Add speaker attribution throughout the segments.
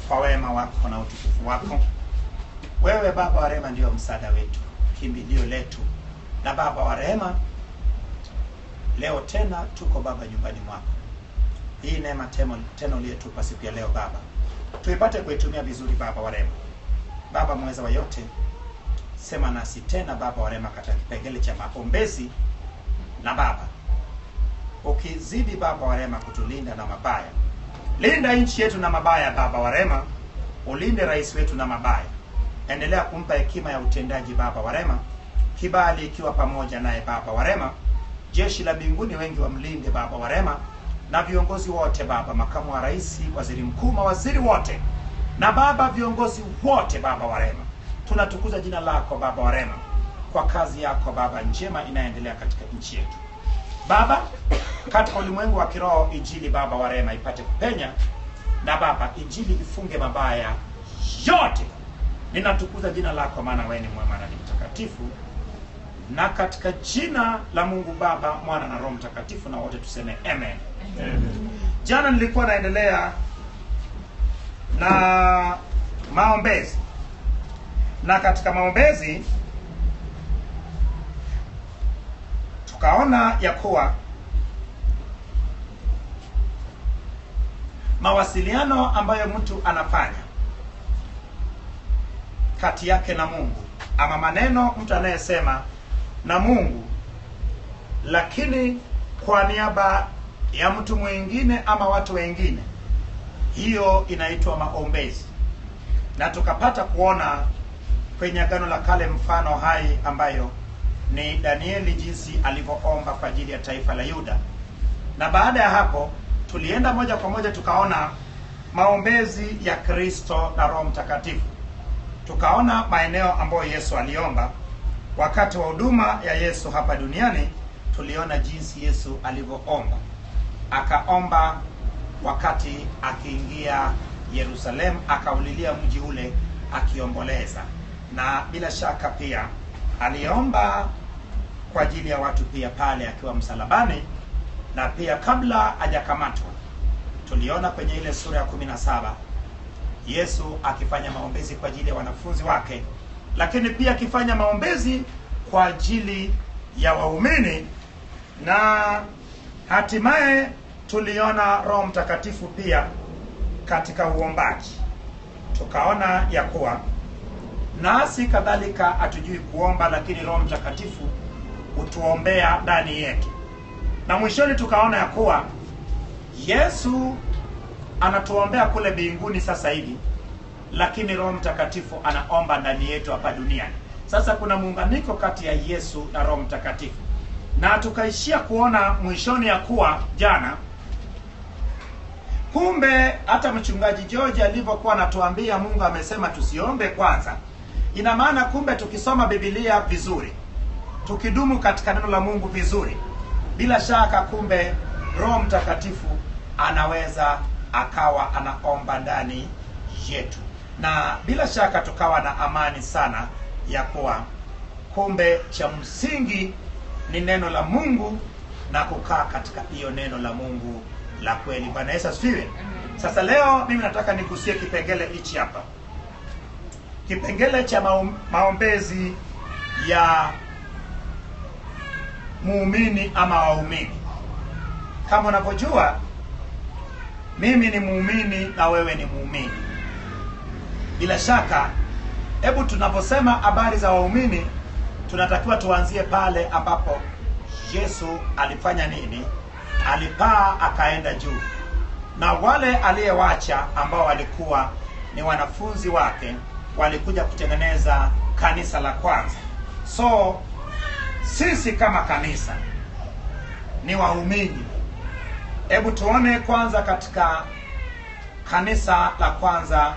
Speaker 1: kwa wema wako na utukufu wako. Wewe Baba wa rehema ndio msaada wetu, kimbilio letu. Na Baba wa rehema, leo tena tuko Baba nyumbani mwako. Hii neema tena uliyetupa siku ya leo Baba, tuipate kuitumia vizuri Baba wa rehema. Baba mweza wa yote, sema nasi tena Baba wa rehema katika kipengele cha maombezi. Na Baba, ukizidi Baba wa rehema kutulinda na mabaya, linda nchi yetu na mabaya Baba wa rehema. Ulinde rais wetu na mabaya. Endelea kumpa hekima ya utendaji Baba wa rehema, kibali ikiwa pamoja naye Baba wa rehema. Jeshi la mbinguni wengi wamlinde Baba wa rehema, na viongozi wote Baba, makamu wa rais, waziri mkuu, mawaziri wote, na Baba viongozi wote Baba wa rehema. Tunatukuza jina lako Baba wa rehema kwa kazi yako Baba njema inaendelea katika nchi yetu. Baba, katika ulimwengu wa kiroho injili Baba wa rehema ipate kupenya, na Baba injili ifunge mabaya yote. Ninatukuza jina lako maana wewe ni mwema na ni mtakatifu. Na katika jina la Mungu Baba, Mwana na Roho Mtakatifu, na wote tuseme amen. Amen. Jana nilikuwa naendelea na maombezi, na katika maombezi tukaona ya kuwa mawasiliano ambayo mtu anafanya kati yake na Mungu, ama maneno mtu anayesema na Mungu lakini kwa niaba ya mtu mwingine ama watu wengine, hiyo inaitwa maombezi. Na tukapata kuona kwenye Agano la Kale mfano hai ambayo ni Danieli, jinsi alivyoomba kwa ajili ya taifa la Yuda. Na baada ya hapo tulienda moja kwa moja tukaona maombezi ya Kristo na Roho Mtakatifu. Tukaona maeneo ambayo Yesu aliomba wakati wa huduma ya Yesu hapa duniani. Tuliona jinsi Yesu alivyoomba. Akaomba wakati akiingia Yerusalemu, akaulilia mji ule akiomboleza. Na bila shaka pia aliomba kwa ajili ya watu pia pale akiwa msalabani, na pia kabla hajakamatwa. Tuliona kwenye ile sura ya 17 Yesu akifanya maombezi kwa ajili ya wanafunzi wake, lakini pia akifanya maombezi kwa ajili ya waumini. Na hatimaye tuliona Roho Mtakatifu pia katika uombaji. Tukaona ya kuwa nasi kadhalika hatujui kuomba, lakini Roho Mtakatifu hutuombea ndani yetu. Na mwishoni tukaona ya kuwa Yesu anatuombea kule mbinguni sasa hivi, lakini Roho Mtakatifu anaomba ndani yetu hapa duniani. Sasa kuna muunganiko kati ya Yesu na Roho Mtakatifu. Na tukaishia kuona mwishoni ya kuwa jana, kumbe hata mchungaji George alivyokuwa anatuambia Mungu amesema tusiombe kwanza, ina maana kumbe tukisoma Biblia vizuri, tukidumu katika neno la Mungu vizuri, bila shaka kumbe Roho Mtakatifu anaweza akawa anaomba ndani yetu. Na bila shaka tukawa na amani sana ya kuwa kumbe cha msingi ni neno la Mungu na kukaa katika hiyo neno la Mungu la kweli. Bwana Yesu asifiwe. Sasa leo mimi nataka nigusie kipengele hichi hapa, kipengele cha maombezi ya muumini ama waumini. Kama unavyojua mimi ni muumini na wewe ni muumini. Bila shaka, hebu tunaposema habari za waumini, tunatakiwa tuanzie pale ambapo Yesu alifanya nini? Alipaa akaenda juu, na wale aliyewacha ambao walikuwa ni wanafunzi wake walikuja kutengeneza kanisa la kwanza. So sisi kama kanisa ni waumini. Hebu tuone kwanza katika kanisa la kwanza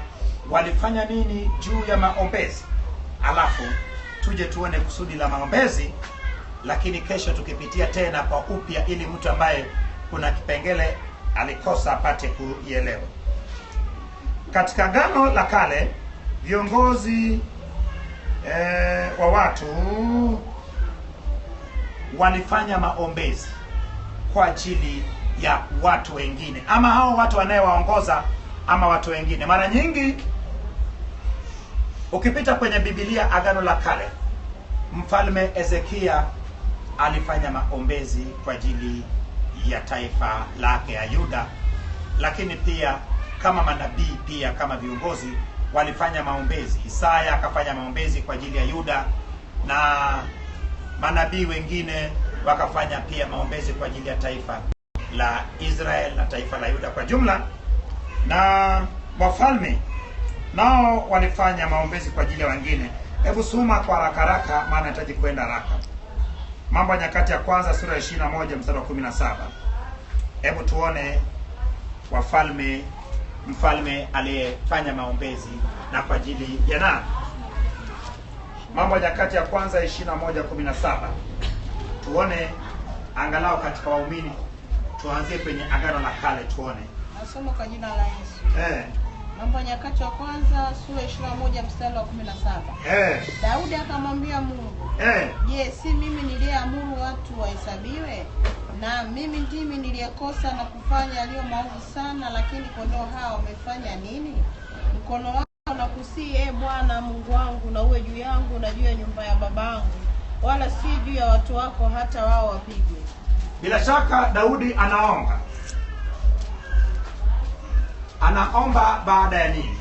Speaker 1: walifanya nini juu ya maombezi, alafu tuje tuone kusudi la maombezi. Lakini kesho tukipitia tena kwa upya, ili mtu ambaye kuna kipengele alikosa apate kuielewa. Katika Agano la Kale viongozi wa watu walifanya maombezi kwa ajili ya watu wengine, ama hao watu wanayewaongoza ama watu wengine. Mara nyingi ukipita kwenye Biblia Agano la Kale, Mfalme Hezekia alifanya maombezi kwa ajili ya taifa lake ya Yuda, lakini pia kama manabii, pia kama viongozi walifanya maombezi. Isaya akafanya maombezi kwa ajili ya Yuda, na manabii wengine wakafanya pia maombezi kwa ajili ya taifa la Israel na taifa la Yuda kwa jumla, na wafalme nao walifanya maombezi kwa ajili ya wengine. Hebu soma kwa haraka maana nahitaji kwenda haraka. Mambo ya Nyakati ya Kwanza sura ya 21 mstari wa 17. Hebu tuone mfalme aliyefanya maombezi na kwa ajili ya nani. Mambo ya Nyakati ya Kwanza 21:17. Tuone angalau katika waumini, tuanzie kwenye Agano la Kale tuone.
Speaker 2: Nasoma kwa jina la Yesu. Mambo ya Nyakati ya Kwanza sura 21 mstari wa 17. Daudi akamwambia Mungu, je, si mimi niliyeamuru watu wahesabiwe? Na mimi ndimi niliyekosa na kufanya yaliyo maovu sana, lakini kondoo hao wamefanya nini? Mkono wako na kusii, Bwana Mungu wangu, na uwe juu yangu na juu ya nyumba ya babangu, wala si juu ya watu wako, hata wao wapigwe.
Speaker 1: Bila shaka Daudi anaomba baada ya nini?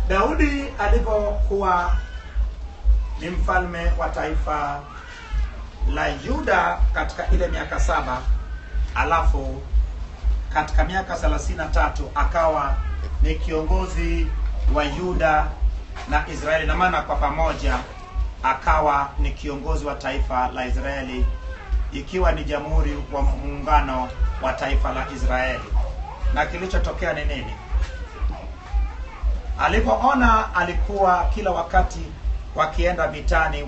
Speaker 1: Daudi alipokuwa ni mfalme wa taifa la Yuda katika ile miaka 7, alafu katika miaka 33 akawa ni kiongozi wa Yuda na Israeli, na maana kwa pamoja akawa ni kiongozi wa taifa la Israeli, ikiwa ni jamhuri wa muungano wa taifa la Israeli. Na kilichotokea ni nini? Alipoona alikuwa kila wakati wakienda vitani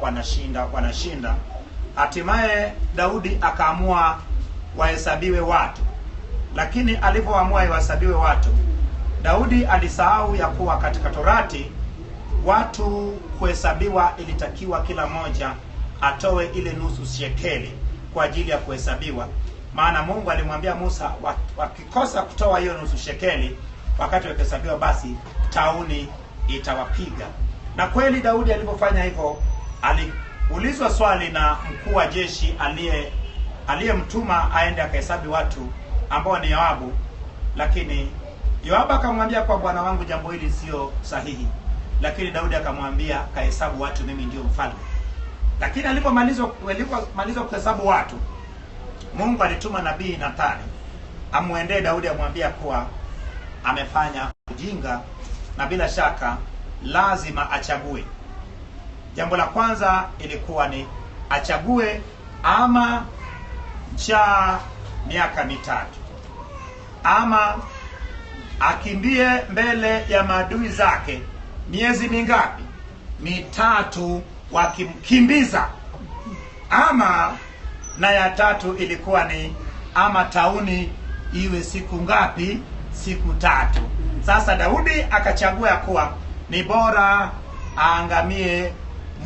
Speaker 1: wanashinda, hatimaye Daudi akaamua wahesabiwe watu. Lakini alipoamua wahesabiwe watu, Daudi alisahau ya kuwa katika Torati watu kuhesabiwa ilitakiwa kila moja atoe ile nusu shekeli kwa ajili ya kuhesabiwa. Maana Mungu alimwambia Musa, wakikosa kutoa hiyo nusu shekeli wakati wa kuhesabiwa, basi tauni itawapiga. Na kweli Daudi alipofanya hivyo, aliulizwa swali na mkuu wa jeshi aliyemtuma aende akahesabu watu, ambao ni Yoabu. Lakini Yoabu akamwambia, kwa bwana wangu, jambo hili sio sahihi. Lakini Daudi akamwambia, kahesabu watu, mimi ndio mfalme. Lakini alipomaliza kuhesabu watu, Mungu alituma nabii Nathani amwendee Daudi, amwambia kuwa amefanya ujinga na bila shaka lazima achague. Jambo la kwanza ilikuwa ni achague ama cha miaka 3, ama akimbie mbele ya maadui zake miezi mingapi? 3 wakimkimbiza, ama na ya 3 ilikuwa ni ama tauni iwe siku ngapi? Siku 3. Sasa Daudi akachagua kuwa ni bora aangamie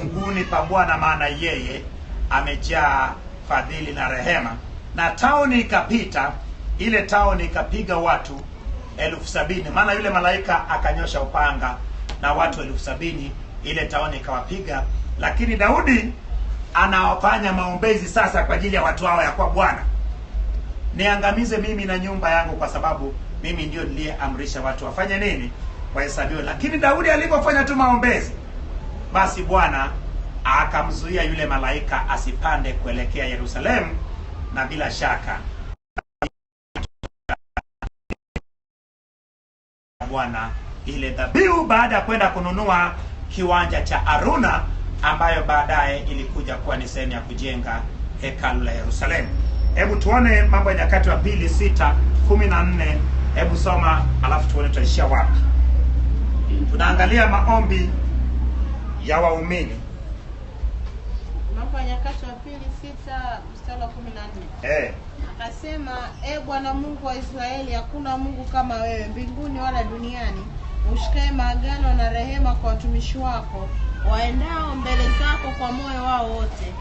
Speaker 1: mguuni pa Bwana, maana yeye amejaa fadhili na rehema. Na tauni ikapita, ile tauni ikapiga watu 70,000, maana yule malaika akanyosha upanga na watu 70,000 ile tauni ikawapiga. Lakini Daudi anawafanya maombezi sasa kwa ajili ya watu hao, ya kwa Bwana, niangamize mimi na nyumba yangu, kwa sababu mimi ndio niliyeamrisha watu wafanye nini? Wahesabiwe. Lakini Daudi alipofanya tu maombezi, basi Bwana akamzuia yule malaika asipande kuelekea Yerusalemu, na bila shaka Bwana ile dhabihu, baada ya kwenda kununua kiwanja cha Aruna, ambayo baadaye ilikuja kuwa ni sehemu ya kujenga hekalu la Yerusalemu. Hebu tuone Mambo ya Nyakati wa Pili 6:14. Hebu soma alafu tuone tutaishia wapi. Tunaangalia maombi ya waumini.
Speaker 2: Mambo ya Nyakati wa Pili 6 mstari wa 14. Akasema, Bwana Mungu wa Israeli, hakuna Mungu kama wewe mbinguni wala duniani, ushikae maagano na rehema kwa watumishi wako waendao mbele zako kwa moyo wao wote,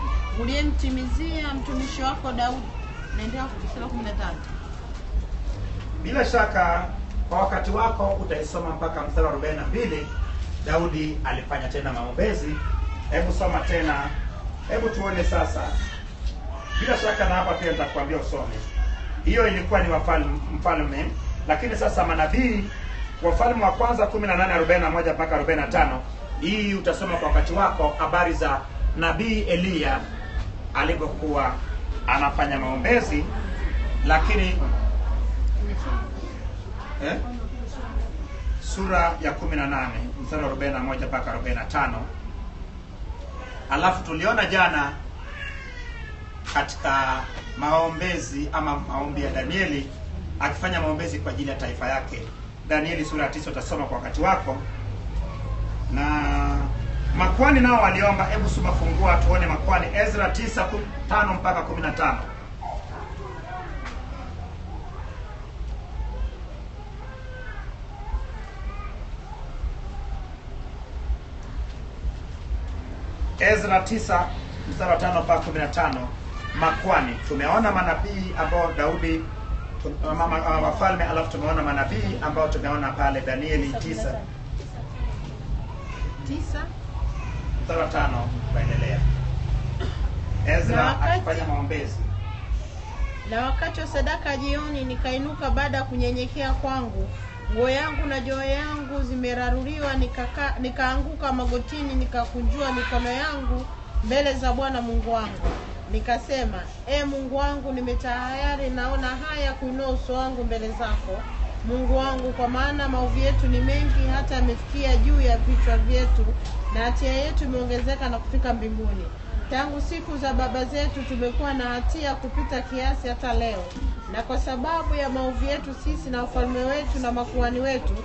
Speaker 2: uliyemtimizia mtumishi wako Daudi. Naendelea kusoma 15.
Speaker 1: Bila shaka kwa wakati wako utaisoma mpaka mstari wa 42. Daudi alifanya tena maombezi. Hebu soma tena. Hebu tuone sasa. Bila shaka na hapa pia nitakwambia usome. Hiyo ilikuwa ni mfalme, lakini sasa manabii, Wafalme wa kwanza 18:41 mpaka 45. Hii utasoma kwa wakati wako, habari za nabii Eliya alipokuwa anafanya maombezi. Lakini sura ya 18 mstari wa 41 mpaka 45. Alafu tuliona jana katika maombezi ama maombi ya Danieli akifanya maombezi kwa ajili ya taifa yake. Danieli sura ya 9 utasoma kwa wakati wako. Na makwani nao waliomba. Hebu soma, fungua tuone makwani. Ezra 9:5 mpaka 15. Ezra 9 mstari wa 5 mpaka 15. Makwani. Tumeona manabii ambao Daudi, wafalme, alafu tumeona manabii ambao tumeona pale Danieli 9 mstari wa 5 kuendelea. Ezra akifanya maombezi.
Speaker 2: Na wakati wa sadaka jioni nikainuka baada ya kunyenyekea kwangu, nguo yangu na joho yangu zimeraruliwa, nikaanguka magotini, nikakunjua mikono yangu mbele za Bwana Mungu wangu. Nikasema, Mungu wangu, nimetayari naona haya kuinua uso wangu mbele zako, Mungu wangu, kwa maana maovu yetu ni mengi hata yamefikia juu ya vichwa vyetu, na hatia yetu imeongezeka na kufika mbinguni. Tangu siku za baba zetu tumekuwa na hatia kupita kiasi hata leo, na kwa sababu ya maovu yetu sisi na wafalme wetu na makuhani wetu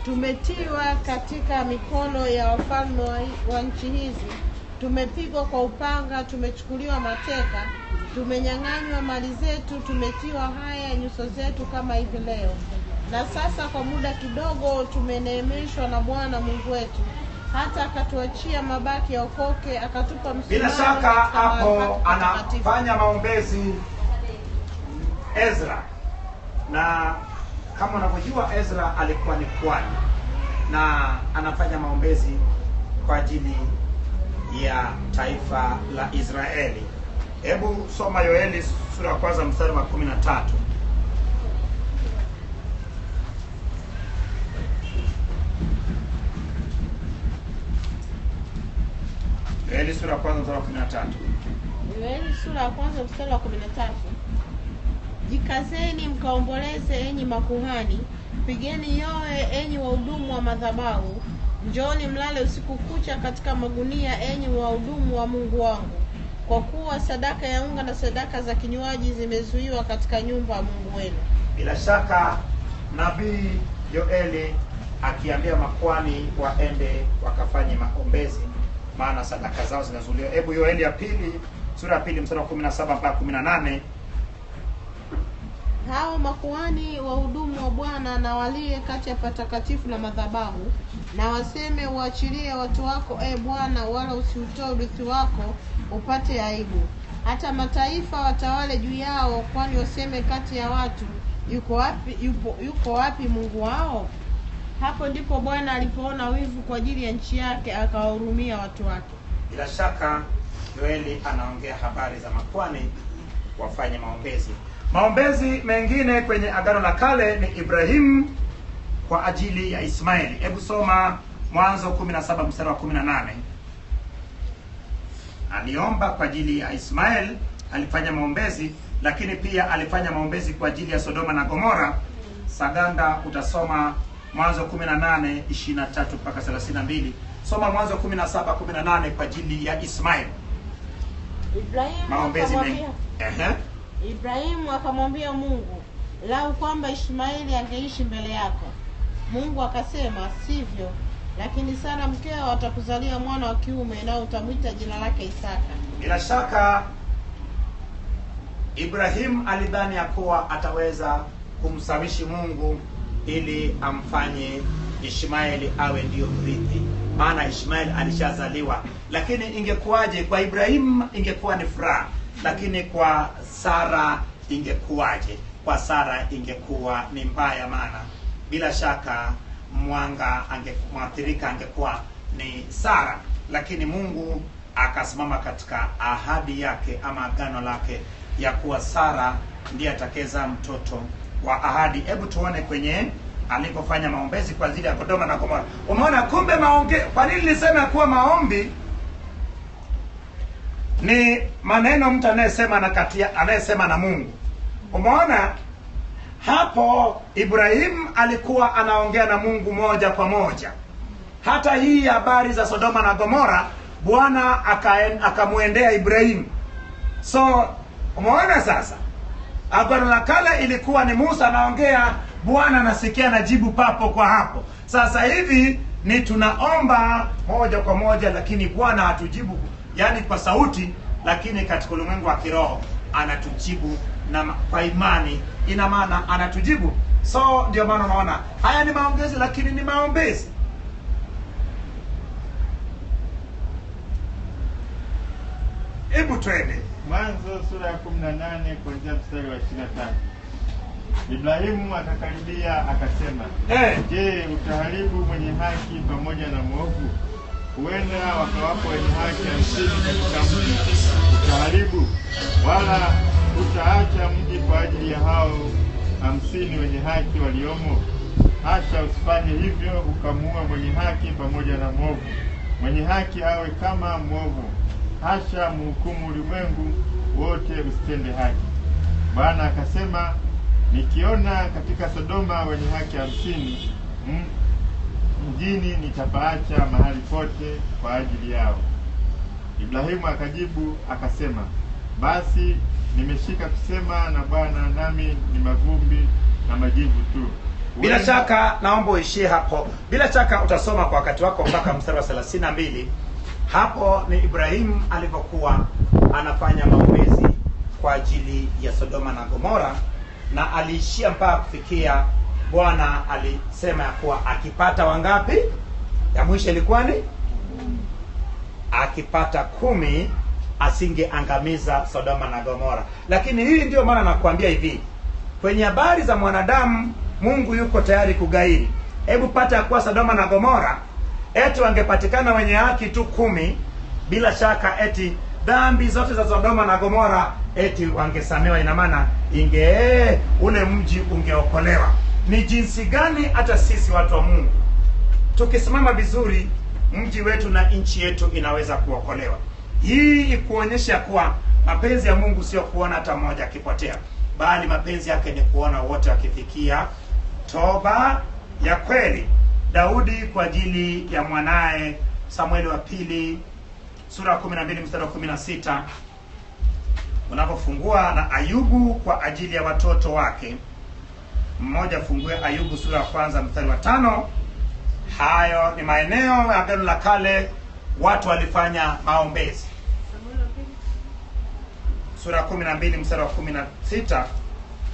Speaker 2: tumetiwa katika mikono ya wafalme wa nchi hizi. Tumepigwa kwa upanga, tumechukuliwa mateka, tumenyang'anywa mali zetu, tumetiwa haya nyuso zetu kama hivi leo. Na sasa kwa muda kidogo tumeneemeshwa na Bwana Mungu wetu, hata akatuachia mabaki ya okoke, akatupa msamaha.
Speaker 1: Bila shaka hapo anafanya maombezi Ezra. Na kama unavyojua Ezra alikuwa ni kuhani na anafanya maombezi kwa ajili ya taifa la Israeli. Hebu soma Yoeli sura ya kwanza mstari wa 13. Yoeli sura ya kwanza mstari wa 13.
Speaker 2: Yoeli sura ya kwanza mstari wa 13. Jikazeni mkaomboleze enyi makuhani, pigeni yoe enyi wahudumu wa madhabahu, njooni mlale usiku kucha katika magunia enyi wahudumu wa Mungu wangu, kwa kuwa sadaka ya unga na sadaka za kinywaji zimezuiwa katika nyumba ya Mungu wenu.
Speaker 1: Bila shaka nabii Yoeli akiambia makwani waende wakafanye maombezi, maana sadaka zao zinazuiliwa. Hebu Yoeli ya pili sura ya pili mstari wa 17 mpaka 18.
Speaker 2: Hao makuhani wahudumu wa Bwana na walie kati ya patakatifu na madhabahu, na waseme, uachilie watu wako Bwana, wala usiutoe urithi wako upate aibu. Hata mataifa watawale juu yao, kwani waseme kati ya watu, yuko wapi Mungu wao? Hapo ndipo Bwana alipoona wivu kwa ajili ya nchi yake, akawahurumia watu wake.
Speaker 1: Bila shaka Yoeli anaongea habari za makwani wafanye maombezi. Maombezi mengine kwenye Agano la Kale ni Ibrahimu kwa ajili ya Ismaeli. Hebu soma Mwanzo 17 mstari wa 18. Aliomba kwa ajili ya Ismaeli, alifanya maombezi, lakini pia alifanya maombezi kwa ajili ya Sodoma na Gomora. Saganda utasoma Mwanzo 18:23 mpaka 32. Soma Mwanzo 17:18 kwa ajili ya Ismaeli. Maombezi mengi.
Speaker 2: Ibrahimu akamwambia Mungu, lau kwamba Ishmaeli angeishi mbele yako. Mungu akasema, sivyo, lakini Sara mkeo atakuzalia mwana wa kiume, na utamwita jina lake Isaka.
Speaker 1: Bila shaka Ibrahimu alidhani ya kuwa ataweza kumsawishi Mungu ili amfanye Ishmaeli awe ndio mrithi, maana Ishmaeli alishazaliwa. Lakini ingekuwaje kwa Ibrahimu? Ingekuwa ni furaha, lakini kwa Sara ingekuwaje? kwa Sara ingekuwa ni mbaya, maana bila shaka mwathirika angekuwa ni Sara, lakini Mungu akasimama katika ahadi yake ama agano lake ya kuwa Sara ndiye atakeza mtoto wa ahadi. Hebu tuone kwenye alipofanya maombezi kwa ajili ya Sodoma na Gomora. Umeona kumbe kwa nini nilisema kuwa maombi ni maneno mtu anayesema na Mungu. Umeona hapo Ibrahim alikuwa anaongea na Mungu moja kwa moja. Hata hii habari za Sodoma na Gomora Bwana akamuendea Ibrahim. So umeona sasa, Agano la Kale ilikuwa ni Musa anaongea, Bwana anasikia na jibu papo kwa hapo. Sasa hivi ni tunaomba moja kwa moja, lakini Bwana hatujibu yani kwa sauti, lakini katika ulimwengu wa kiroho anatujibu na kwa imani. Ina maana anatujibu. So ndio maana unaona haya ni maombezi, lakini ni maombezi. Hebu twende
Speaker 3: Mwanzo sura ya 18 kuanzia mstari wa 23. Ibrahimu akakaribia akasema, Je, utaharibu mwenye haki pamoja na mwovu? Huenda wakawapo wenye haki 50 katika mji, utaharibu wala utaacha mji kwa ajili ya hao 50 wenye haki waliomo? Hasha, usifanye hivyo ukamuua mwenye haki pamoja na mwovu. Mwenye haki awe kama mwovu. Hasha, mhukumu ulimwengu wote, usitende haki. Bwana akasema, nikiona katika Sodoma wenye haki 50 mjini, nitapaacha mahali pote kwa ajili yao. Ibrahimu akajibu akasema, basi nimeshika kusema na Bwana, nami ni mavumbi na majivu tu.
Speaker 1: Bila shaka naomba uishie hapo. Bila shaka utasoma kwa wakati wako mpaka mstari wa 32. Hapo ni Ibrahim alipokuwa anafanya maombezi kwa ajili ya Sodoma na Gomora, na aliishia mpaka kufikia Bwana alisema ya kuwa akipata wangapi? Ya mwisho ilikuwa ni akipata 10 asingeangamiza Sodoma na Gomora. Lakini hii ndio maana nakwambia hivi, kwenye habari za mwanadamu Mungu yuko tayari kugairi. Hebu pata kwa Sodoma na Gomora, eti wangepatikana wenye haki tu 10, bila shaka eti dhambi zote za Sodoma na Gomora eti wangesamewa. Ina maana ule mji ungeokolewa. Ni jinsi gani hata sisi watu wa Mungu tukisimama vizuri, mji wetu na nchi yetu inaweza kuokolewa. Hii ikuonyesha kuwa mapenzi ya Mungu sio kuona hata mmoja akipotea, bali mapenzi yake ni kuona wote wakifikia toba ya kweli. Daudi kwa ajili ya mwanae, Samueli wa pili sura ya 12 mstari wa 16. Unapofungua na Ayubu kwa ajili ya watoto wake, mmoja fungue Ayubu sura ya kwanza mstari wa 5. Hayo ni maeneo ya Agano la Kale watu walifanya maombezi. Sura ya 12 mstari wa 16,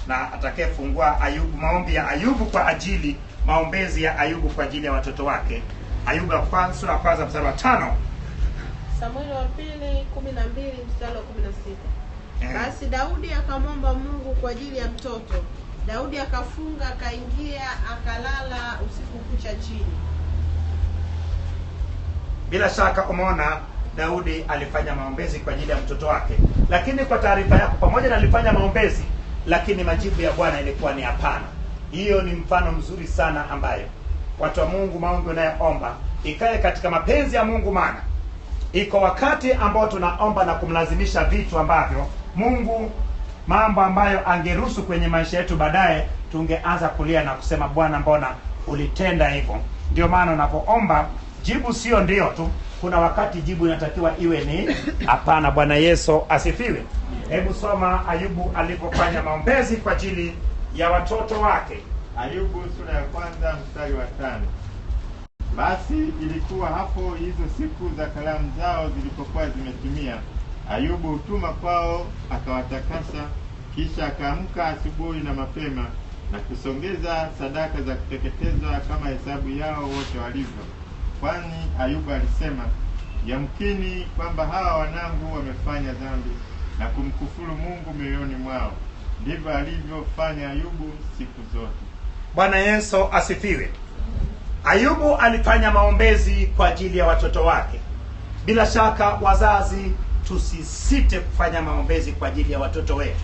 Speaker 1: na atakayefungua Ayubu, maombi ya Ayubu kwa ajili, maombezi ya Ayubu kwa ajili ya watoto wake. Ayubu sura ya kwanza mstari wa 5.
Speaker 2: Samueli wa pili 12 mstari wa 16. Basi Daudi akamwomba Mungu kwa ajili ya mtoto. Daudi akafunga, akaingia, akalala usiku kucha chini.
Speaker 1: Bila shaka umeona Daudi alifanya maombezi kwa ajili ya mtoto wake. Lakini kwa taarifa yako, pamoja na alifanya maombezi, lakini majibu ya Bwana ilikuwa ni hapana. Hiyo ni mfano mzuri sana ambayo watu wa Mungu, maombi unayoomba ikae katika mapenzi ya Mungu, maana iko wakati ambao tunaomba na kumlazimisha vitu ambavyo Mungu, mambo ambayo angeruhusu kwenye maisha yetu, baadaye tungeanza kulia na kusema, Bwana, mbona ulitenda hivyo? Ndio maana unapoomba jibu sio ndio tu, kuna wakati jibu inatakiwa iwe ni hapana. Bwana Yesu asifiwe. Hebu soma Ayubu alipofanya maombezi kwa ajili ya watoto wake.
Speaker 3: Ayubu sura ya kwanza mstari wa 5. Basi ilikuwa hapo hizo siku za karamu zao zilipokuwa zimetimia, Ayubu hutuma kwao akawatakasa, kisha akaamka asubuhi na mapema na kusongeza sadaka za kuteketezwa kama hesabu yao wote walivyo. Kwani Ayubu alisema, yamkini kwamba hawa wanangu wamefanya dhambi na kumkufuru Mungu mioyoni mwao. ndivyo alivyofanya Ayubu siku zote.
Speaker 1: Bwana Yesu asifiwe. Ayubu alifanya maombezi kwa ajili ya watoto wake. Bila shaka wazazi, tusisite kufanya maombezi kwa ajili ya watoto wetu.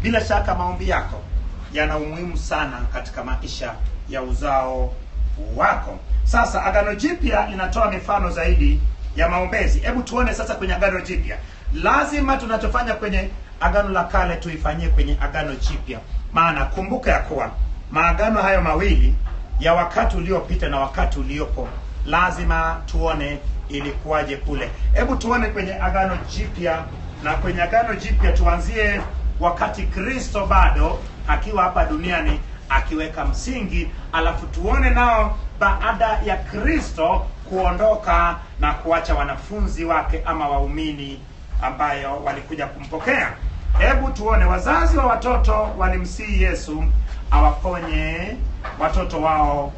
Speaker 1: Bila shaka maombi yako yana umuhimu sana katika maisha ya uzao wako. Sasa Agano Jipya linatoa mifano zaidi ya maombezi. Hebu tuone sasa kwenye Agano Jipya. Lazima tunachofanya kwenye Agano la Kale tuifanyie kwenye Agano Jipya. Maana kumbuka ya kuwa maagano hayo mawili ya wakati uliopita na wakati uliopo, lazima tuone ilikuwaje kule. Hebu tuone kwenye Agano Jipya, na kwenye Agano Jipya tuanzie wakati Kristo bado akiwa hapa duniani akiweka msingi, alafu tuone nao baada ya Kristo kuondoka na kuacha wanafunzi wake ama waumini ambayo walikuja kumpokea. Hebu tuone wazazi wa watoto walimsihi Yesu awaponye watoto wao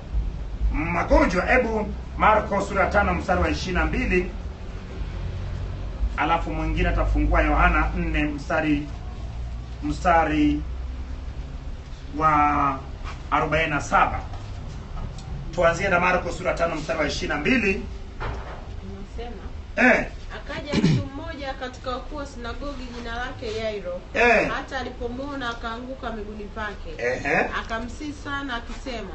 Speaker 1: magonjwa. Hebu Marko sura 5 mstari wa 22, alafu mwingine atafungua Yohana 4 mstari wa 47. Tuanzie na Marko sura 5 mstari wa 22.
Speaker 2: Unasema akaja mtu mmoja katika wakuu wa sinagogi jina lake Yairo. Hata alipomwona akaanguka miguuni pake. Akamsihi sana akisema,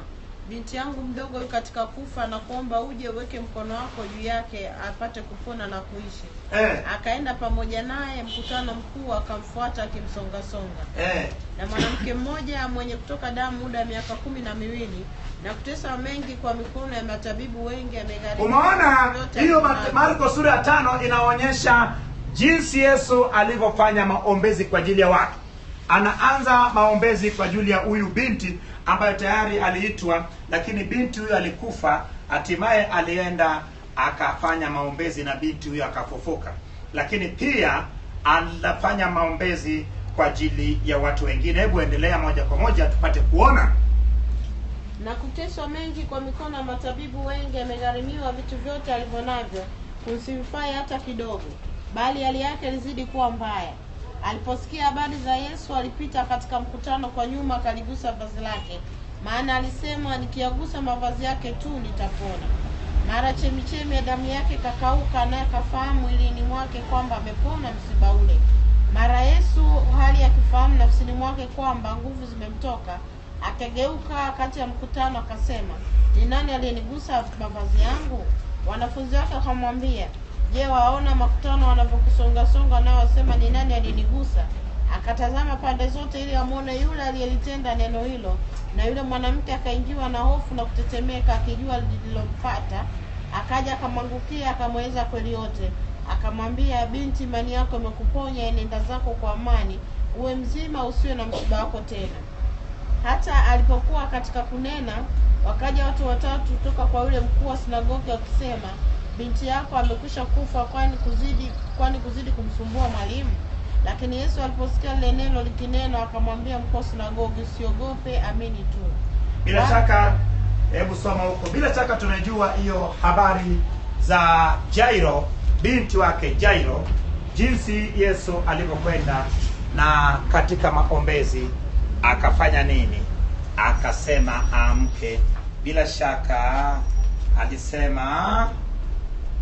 Speaker 2: binti yangu mdogo yu katika kufa, na kuomba uje uweke mkono wako juu yake apate kupona na kuishi. Akaenda pamoja naye, mkutano mkuu akamfuata akimsonga songa. Na mwanamke mmoja mwenye kutoka damu muda wa miaka 12 na kuteswa mengi kwa mikono ya matabibu wengi amegharimu.
Speaker 1: Umeona hiyo Marko sura ya 5 inaonyesha jinsi Yesu alivyofanya maombezi kwa ajili ya watu. Anaanza maombezi kwa ajili ya huyu binti ambayo tayari aliitwa, lakini binti huyu alikufa. Hatimaye alienda akafanya maombezi na binti huyu akafufuka. Lakini pia anafanya maombezi kwa ajili ya watu wengine. Hebu endelea moja kwa moja tupate kuona.
Speaker 2: Na kuteswa mengi kwa mikono ya matabibu wengi amegharimiwa vitu vyote alivyonavyo, kusimfai hata kidogo, bali hali yake ilizidi kuwa mbaya. Aliposikia habari za Yesu, alipita katika mkutano kwa nyuma, akaligusa vazi lake, maana alisema, nikiagusa mavazi yake tu nitapona. Mara chemichemi ya damu yake kakauka, naye akafahamu ilini mwake kwamba amepona msiba ule. Mara Yesu, hali akifahamu nafsini mwake kwamba nguvu zimemtoka, akageuka kati ya mkutano akasema, ni nani aliyenigusa mavazi yangu? Wanafunzi wake akamwambia, je, waona makutano wanavyokusonga songa nao wasema, ni nani alinigusa? Akatazama pande zote ili amuone yule aliyelitenda neno hilo. Na yule mwanamke akaingiwa na hofu na kutetemeka, akijua lililompata. Akaja akamwangukia, akamweleza kweli yote. Akamwambia, binti, imani yako imekuponya, nenda zako kwa amani, uwe mzima, usiwe na msiba wako tena. Hata alipokuwa katika kunena, wakaja watu watatu kutoka kwa yule mkuu wa sinagogi wakisema, binti yako amekwisha kufa, kwani kuzidi kumsumbua mwalimu? Lakini Yesu aliposikia lile neno likinenwa, akamwambia mkuu wa sinagogi, usiogope, amini tu.
Speaker 1: Bila shaka, hebu soma huko. Bila shaka tunajua hiyo habari za Jairo, binti wake Jairo, jinsi Yesu alivyokwenda na katika maombezi akafanya nini? Akasema amke. Bila shaka alisema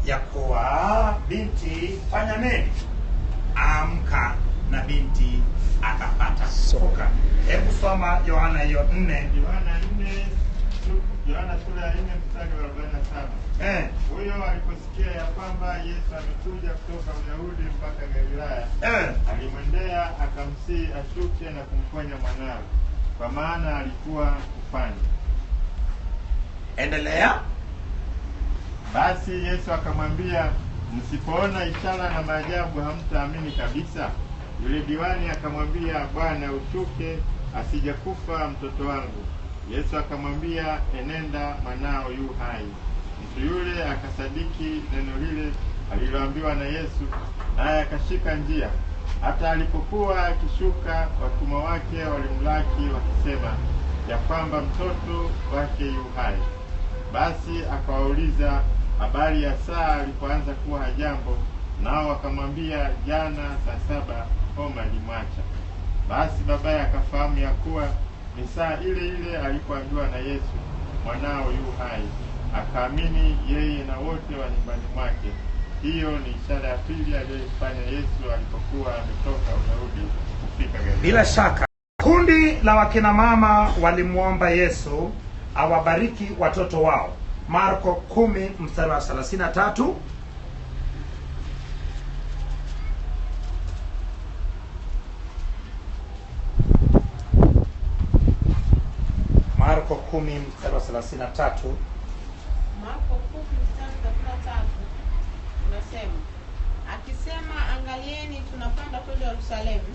Speaker 1: ya kuwa binti fanya nini? Amka, na binti akapata kufufuka. Hebu soma Yohana hiyo 4.
Speaker 3: Yohana sura ya 4 mstari wa 47. Huyo aliposikia ya kwamba Yesu amekuja kutoka Uyahudi mpaka Galilaya, alimwendea akamsihi ashuke na kumponya mwanawe, kwa maana alikuwa kufanya.
Speaker 1: Endelea.
Speaker 3: Basi Yesu akamwambia, msipoona ishara na maajabu hamtaamini kabisa. Yule diwani akamwambia, Bwana, ushuke asije kufa mtoto wangu. Yesu akamwambia, enenda, mwanao yu hai. Mtu yule akasadiki neno lile aliloambiwa na Yesu, naye akashika njia. Hata alipokuwa akishuka, watumwa wake walimlaki wakisema ya kwamba mtoto wake yu hai. Basi akawauliza habari ya saa alipoanza kuwa hajambo, nao wakamwambia, jana saa 7 homa ilimwacha. Basi babaye akafahamu ya kuwa ni saa ile ile alipoambiwa na Yesu, mwanao yu hai, akaamini yeye na wote wa nyumbani mwake. Hiyo ni ishara ya pili aliyoifanya Yesu alipokuwa ametoka Uyahudi kufika Galilaya.
Speaker 1: Bila shaka kundi la wakina mama walimuomba Yesu awabariki watoto wao. Marko 10 mstari wa 33. Marko 10 mstari wa 33.
Speaker 2: Marko 10 mstari wa 33 unasema, akisema, angalieni tunapanda kwenda Yerusalemu,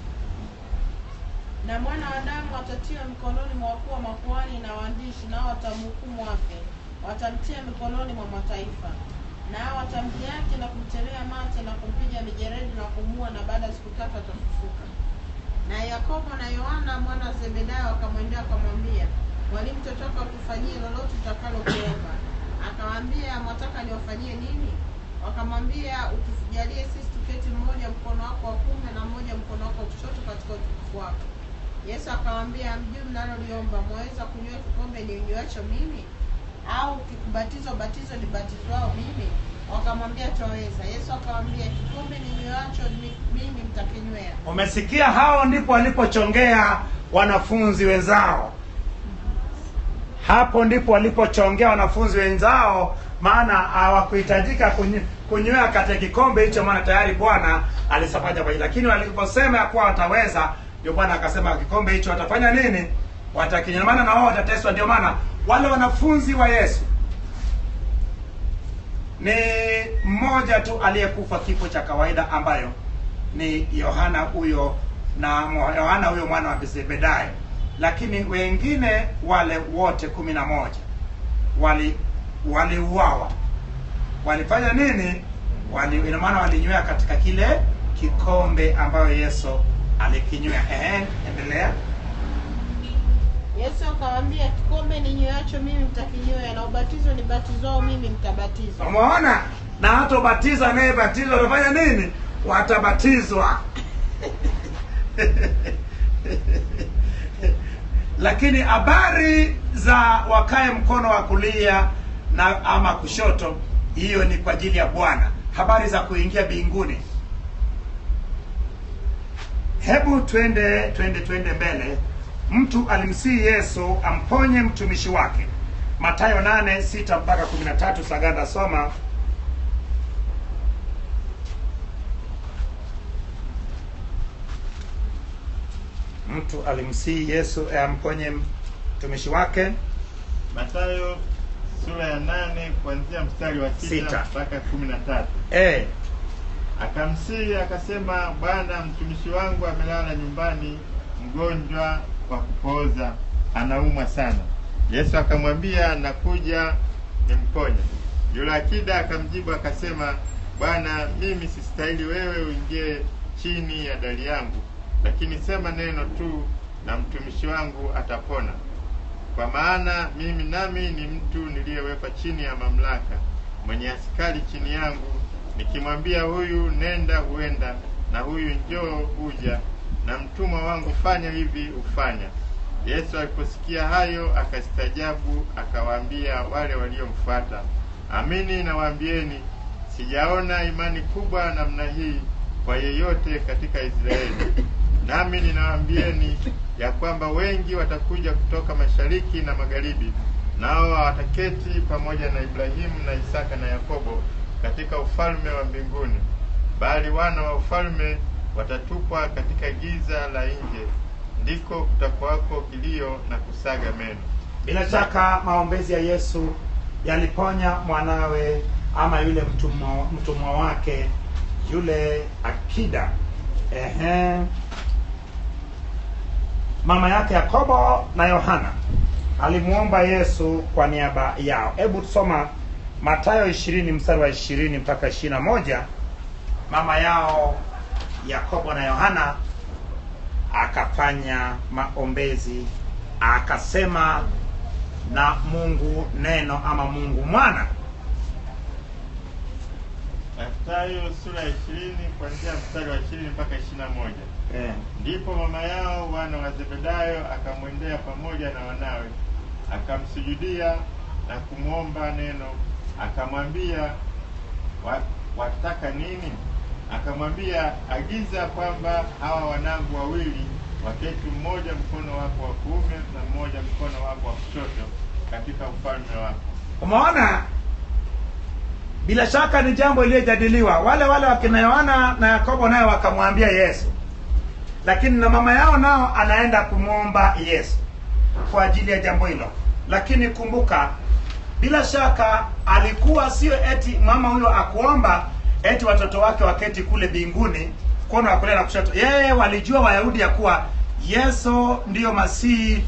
Speaker 2: na mwana wa Adamu atatiwa mikononi mwa wakuu wa makuhani na waandishi, nao watamhukumu wake, watamtia mikononi mwa mataifa, nao watamdhihaki na kumtemea mate na kumpiga mijeledi na kumuua, na baada ya siku 3 atafufuka. Na Yakobo na Yohana mwana wa Zebedayo wakamwendea akamwambia, Mwalimu, tutatoka utufanyie lolote utakalokuomba. Akawaambia, mwataka niwafanyie nini? Wakamwambia, utujalie sisi tuketi mmoja mkono wako wa kuume na mmoja mkono wako wa kushoto katika utukufu wako. Yesu akawaambia, hamjui mnaloliomba. Mwaweza kunywa kikombe ninywacho mimi, au kikubatizo ubatizo nibatizwao mimi? Wakamwambia, twaweza. Yesu akawaambia, kikombe ninywacho mimi mtakinywea.
Speaker 1: Umesikia? Hao ndipo walipochongea wanafunzi wenzao. Hapo ndipo walipochongea wanafunzi wenzao, maana hawakuhitajika kunywea katika kikombe hicho, maana tayari Bwana alisafanya kwa. Lakini waliposema ya kuwa wataweza, ndio Bwana akasema kikombe hicho watafanya nini? Watakinywa, maana na wao watateswa. Ndio maana wale wanafunzi wa Yesu ni mmoja tu aliyekufa kifo cha kawaida, ambayo ni Yohana huyo, na Yohana huyo mwana wa Zebedayo. Lakini wengine wale wote 11 waliuawa. Walifanya nini? Ina maana walinywea katika kile kikombe ambayo Yesu alikinywea. Endelea.
Speaker 2: Yesu akawaambia, kikombe ninywacho mimi mtakinywea, na ubatizo nibatizwao mimi mtabatizwa.
Speaker 1: Umeona? Na hata ubatizo anayebatizwa watafanya nini? Watabatizwa. Lakini habari za wakae mkono wa kulia na ama kushoto, hiyo ni kwa ajili ya Bwana. Habari za kuingia mbinguni, hebu twende mbele. Mtu alimsihi Yesu amponye mtumishi wake. Mathayo 8:6 mpaka 13. Saganda, soma. Mtu alimsihi Yesu amponye mtumishi wake.
Speaker 3: Mathayo sura ya 8 kuanzia mstari wa 6 mpaka 13. Akamsihi akasema, Bwana, mtumishi wangu amelala nyumbani, mgonjwa kwa kupooza, anaumwa sana. Yesu akamwambia, nakuja nimponye. Yule akida akamjibu akasema, Bwana, mimi sistahili wewe uingie chini ya dari yangu, lakini sema neno tu na mtumishi wangu atapona. Kwa maana mimi nami ni mtu niliyewekwa chini ya mamlaka, mwenye askari chini yangu. Nikimwambia huyu nenda, huenda, na huyu njoo, huja, na mtumwa wangu fanya hivi, hufanya. Yesu aliposikia hayo akastaajabu, akawaambia wale waliomfuata, amini nawaambieni, sijaona imani kubwa namna hii kwa yeyote katika Israeli. Nami ninawaambieni ya kwamba wengi watakuja kutoka mashariki na magharibi, nao wataketi pamoja na Ibrahimu na Isaka na Yakobo katika ufalme wa mbinguni, bali wana wa ufalme watatupwa katika giza la nje, ndiko kutakuwako kilio na kusaga meno.
Speaker 1: Bila shaka maombezi ya Yesu yaliponya mwanawe, ama yule mtumwa wake, yule akida. Mama yake Yakobo na Yohana alimuomba Yesu kwa niaba yao. Hebu tusoma Mathayo 20 mstari wa 20 mpaka 21. Mama yao Yakobo na Yohana akafanya maombezi, akasema na Mungu neno ama Mungu Mwana.
Speaker 3: Mathayo sura ya 20 kuanzia mstari wa 20 mpaka 21. Ndipo mama yao wana wa Zebedayo akamwendea pamoja na wanawe, akamsujudia na kumwomba neno. Akamwambia, wataka nini? Akamwambia, agiza kwamba hawa wanangu wawili waketi, mmoja mkono wako wa kuume na mmoja mkono wako wa kushoto katika ufalme wako.
Speaker 1: Umeona, bila shaka ni jambo iliyojadiliwa. Wale wakina Yohana na Yakobo nayo wakamwambia Yesu, lakini na mama yao nao anaenda kumwomba Yesu kwa ajili ya jambo hilo. Lakini kumbuka, bila shaka alikuwa sio eti mama huyo akuomba eti watoto wake waketi kule mbinguni mkono wa kulia na kushoto. Yeye walijua Wayahudi ya kuwa Yesu ndiyo Masihi.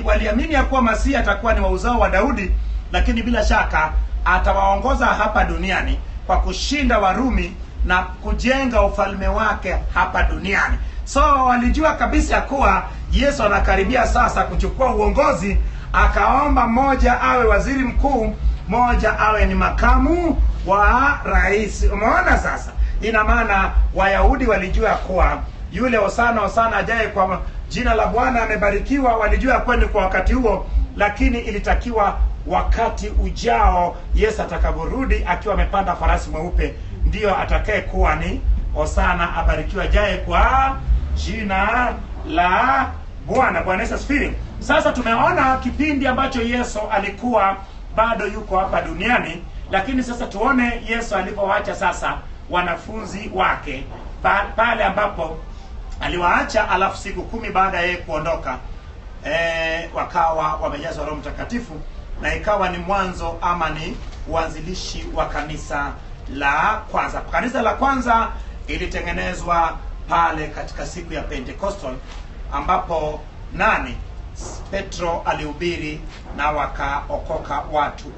Speaker 1: Waliamini ya kuwa Masihi atakuwa ni wa uzao wa Daudi, lakini bila shaka atawaongoza hapa duniani kwa kushinda Warumi na kujenga ufalme wake hapa duniani. So walijua kabisa kuwa Yesu anakaribia sasa kuchukua uongozi. Akaomba mmoja awe waziri mkuu, mmoja awe ni makamu wa rais. Umeona sasa, ina maana Wayahudi walijua kuwa yule Hosana ajaye kwa jina la Bwana amebarikiwa. Walijua kwani kwa wakati huo, lakini ilitakiwa wakati ujao Yesu atakaporudi akiwa amepanda farasi mweupe, ndiyo atakaye kuwa ni Hosana abarikiwa ajaye kwa jina la Bwana. Bwana Yesu asifiwe. Sasa tumeona kipindi ambacho Yesu alikuwa bado yuko hapa duniani, lakini sasa tuone Yesu alipoacha sasa wanafunzi wake pale ambapo aliwaacha, alafu siku 10 baada ya yeye kuondoka wakawa wamejazwa Roho Mtakatifu, na ikawa ni mwanzo ama ni uanzilishi wa kanisa la kwanza. Kanisa la kwanza ilitengenezwa pale katika siku ya Pentecostal, ambapo Petro alihubiri na wakaokoka watu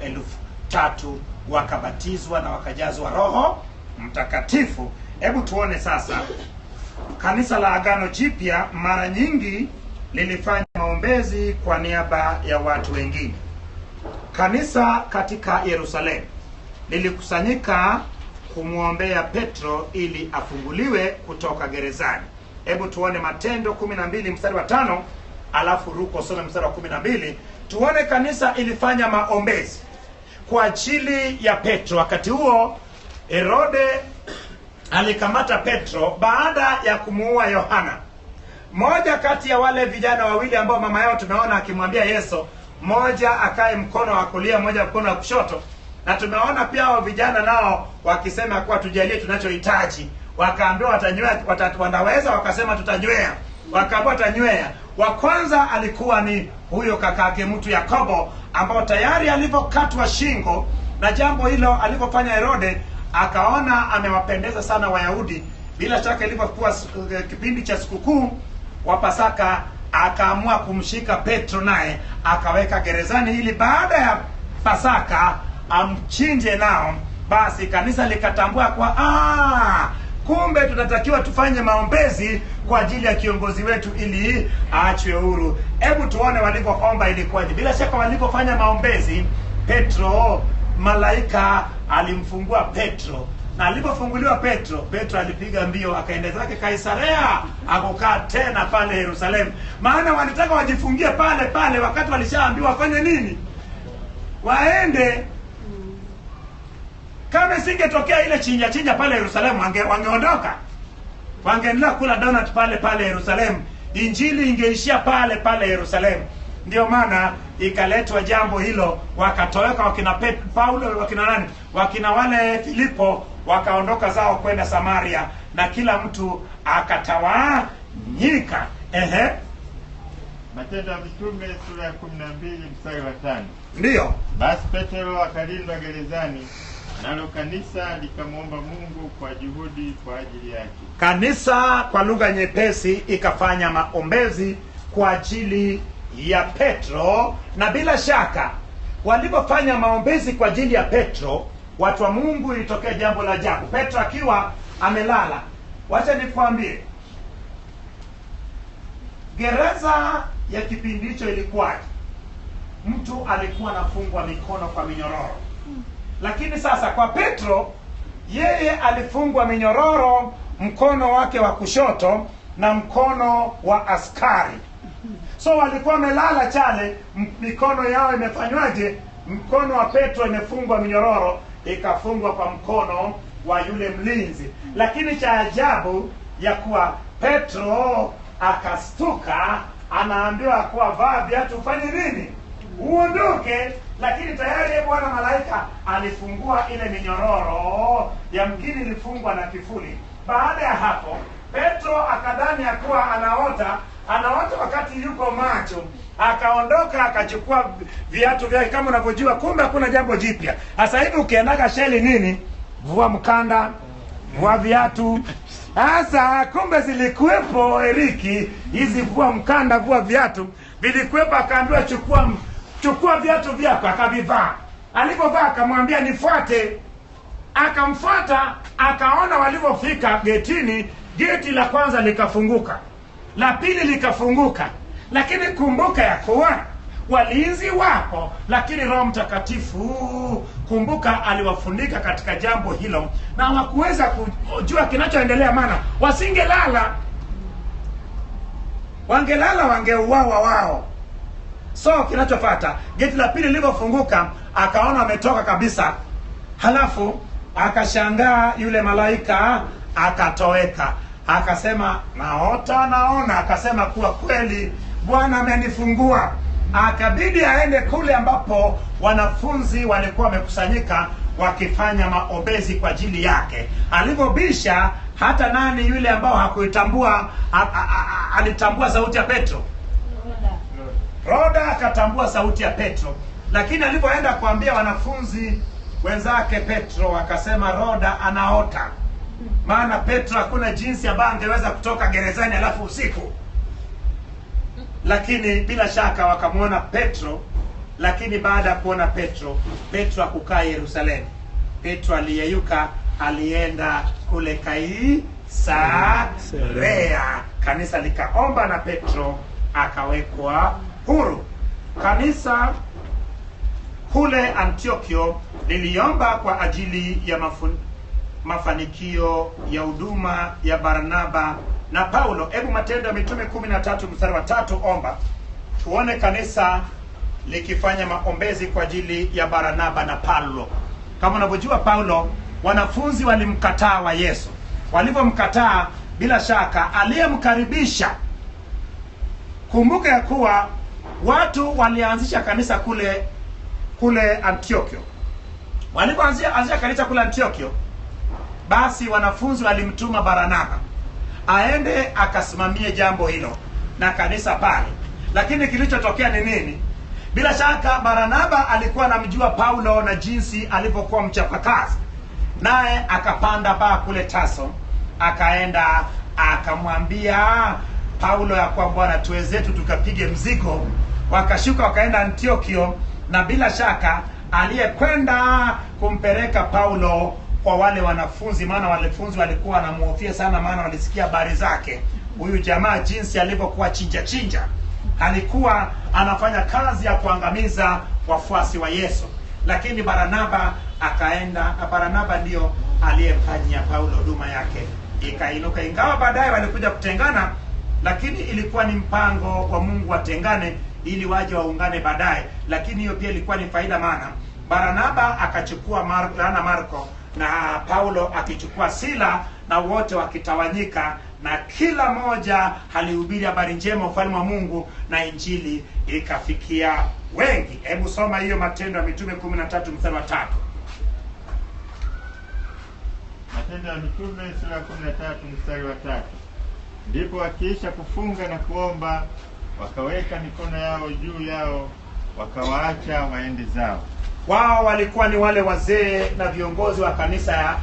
Speaker 1: 3,000 wakabatizwa na wakajazwa Roho Mtakatifu. Hebu tuone sasa, kanisa la Agano Jipya mara nyingi lilifanya maombezi kwa niaba ya watu wengine. Kanisa katika Yerusalemu lilikusanyika kumwombea Petro ili afunguliwe kutoka gerezani. Hebu tuone Matendo 12 mstari wa 5, alafu ruko soma mstari wa 12. Tuone kanisa ilifanya maombezi kwa ajili ya Petro. Wakati huo Herode alikamata Petro baada ya kumuua Yohana, moja kati ya wale vijana wawili ambao mama yao tumeona akimwambia Yesu, mmoja akae mkono wa kulia, mmoja mkono wa kushoto. Na tumeona pia hao vijana nao wakisema kwa tujalie tunachohitaji. Wakaambiwa watanywea, wanaweza, wakasema tutanywea. Wakaambiwa watanywea. Wa kwanza alikuwa ni huyo kakake mtu Yakobo, ambao tayari alipokatwa shingo na jambo hilo alipofanya Herode, akaona amewapendeza sana Wayahudi. Bila shaka ilipokuwa kipindi cha sikukuu wa Pasaka, akaamua kumshika Petro naye akaweka gerezani ili baada ya Pasaka amchinje nao. Basi kanisa likatambua kwa kumbe tunatakiwa tufanye maombezi kwa ajili ya kiongozi wetu ili aachwe huru. Hebu tuone walipoomba ilikuwaje. Bila shaka walipofanya maombezi, Petro, malaika alimfungua Petro, na alipofunguliwa Petro alipiga mbio akaenda zake Kaisarea, akukaa tena pale Yerusalemu. Maana walitaka wajifungie pale wakati walishaambiwa wafanye nini? Waende. Kama singetokea ile chinja pale Yerusalemu, wangeondoka. Wangeendelea kula donut pale Yerusalemu. Injili ingeishia pale Yerusalemu. Ndio maana ikaletwa jambo hilo, wakatoweka wakina Paulo, wakina wale Filipo, wakaondoka zao kwenda Samaria, na kila mtu akatawanyika.
Speaker 3: Matendo ya Mitume sura ya 12 mstari wa 5.
Speaker 1: Ndiyo.
Speaker 3: Basi Petro akalindwa gerezani, nalo kanisa likamwomba Mungu kwa juhudi kwa ajili yake.
Speaker 1: Kanisa kwa lugha nyepesi ikafanya maombezi kwa ajili ya Petro, na bila shaka walipofanya maombezi kwa ajili ya Petro, watu wa Mungu, ilitokea jambo la ajabu. Petro akiwa amelala, wacha nikwambie, gereza ya kipindi hicho ilikuwa mtu alikuwa anafungwa mikono kwa minyororo. Lakini sasa kwa Petro yeye alifungwa minyororo mkono wake wa kushoto na mkono wa askari. So walikuwa wamelala chale, mikono yao imefanywaje? Mkono wa Petro imefungwa minyororo, ikafungwa kwa mkono wa yule mlinzi. Lakini cha ajabu ya kuwa Petro akastuka, anaambiwa kuwa vaa viatu, ufanye nini? Uondoke. Lakini tayari Bwana malaika alifungua ile minyororo, yamkini ilifungwa na kifuli. Baada ya hapo Petro akadhani ya kuwa anaota wakati yuko macho, akaondoka akachukua viatu vyake kama unavyojua. Kumbe hakuna jambo jipya. Sasa hivi ukiendaga sheli nini, vua mkanda, vua viatu. Sasa kumbe zilikuwepo Eriki, hizi vua mkanda, vua viatu vilikuwepo. Akaambiwa chukua viatu vyako, akavivaa. Alipovaa akamwambia nifuate. Akamfuata, akaona walivyofika getini, geti la kwanza likafunguka, la pili likafunguka. Lakini kumbuka ya kuwa walinzi wapo, lakini Roho Mtakatifu, kumbuka, aliwafunika katika jambo hilo, na hawakuweza kujua kinachoendelea, maana wasingelala. Wangelala wangeuawa wao. So kinachofuata, geti la pili lilipofunguka, akaona ametoka kabisa. Halafu akashangaa, yule malaika akatoweka. Akasema naona. Akasema kuwa kweli Bwana amenifungua. Akabidi aende kule ambapo wanafunzi walikuwa wamekusanyika wakifanya maombezi kwa ajili yake. Alipobisha, hata nani yule ambao hakuitambua alitambua sauti ya Petro? Roda akatambua sauti ya Petro. Lakini alipoenda kuambia wanafunzi wenzake Petro akasema Roda anaota. Maana Petro hakuna jinsi ambayo angeweza kutoka gerezani alafu usiku. Lakini bila shaka wakamwona Petro. Lakini baada ya kuona Petro hakukaa Yerusalemu. Petro aliyeyuka, alienda kule Kaisarea. Kanisa likaomba na Petro akawekwa huru. Kanisa kule Antiochio liliomba kwa ajili ya mafanikio ya huduma ya Barnaba na Paulo. Hebu Matendo ya Mitume 13 mstari wa 3, omba tuone kanisa likifanya maombezi kwa ajili ya Barnaba na Paulo. Kama unavyojua, Paulo, wanafunzi walimkataa wa Yesu. Walipomkataa, bila shaka aliyemkaribisha, kumbuka ya kuwa watu walianzisha kanisa kule Antiochio. Walipoanzisha kanisa kule Antiochio, basi wanafunzi walimtuma Barnaba aende akasimamie jambo hilo na kanisa pale. Lakini kilichotokea ni nini? Bila shaka Barnaba alikuwa anamjua Paulo na jinsi alivyokuwa mchapakazi, naye akapanda paa kule Tarso, akaenda akamwambia Paulo ya kwa Bwana, tuwezetu tukapige mzigo. Wakashuka wakaenda Antiochio, na bila shaka aliyekwenda kumpeleka Paulo kwa wale wanafunzi, maana wanafunzi walikuwa wanamuhofia sana, maana walisikia habari zake. Huyu jamaa jinsi alivyokuwa chinja, alikuwa anafanya kazi ya kuangamiza wafuasi wa Yesu. Lakini Barnaba akaenda, na Barnaba ndio aliyefanyia Paulo huduma yake ikainuka. Ingawa baadaye walikuja kutengana, lakini ilikuwa ni mpango wa Mungu watengane ili waje waungane baadaye. Lakini hiyo pia ilikuwa ni faida, maana Barnaba akachukua Marko na Paulo akichukua Sila, na wote wakitawanyika, na kila moja alihubiri habari njema ufalme wa Mungu, na injili ikafikia wengi. Hebu soma hiyo Matendo ya Mitume 13 mstari wa 3.
Speaker 3: Matendo ya Mitume sura 13 mstari wa 3. Ndipo wakiisha kufunga na kuomba, wakaweka mikono yao juu yao, wakawaacha waende zao.
Speaker 1: Wao walikuwa ni wale wazee na viongozi wa kanisa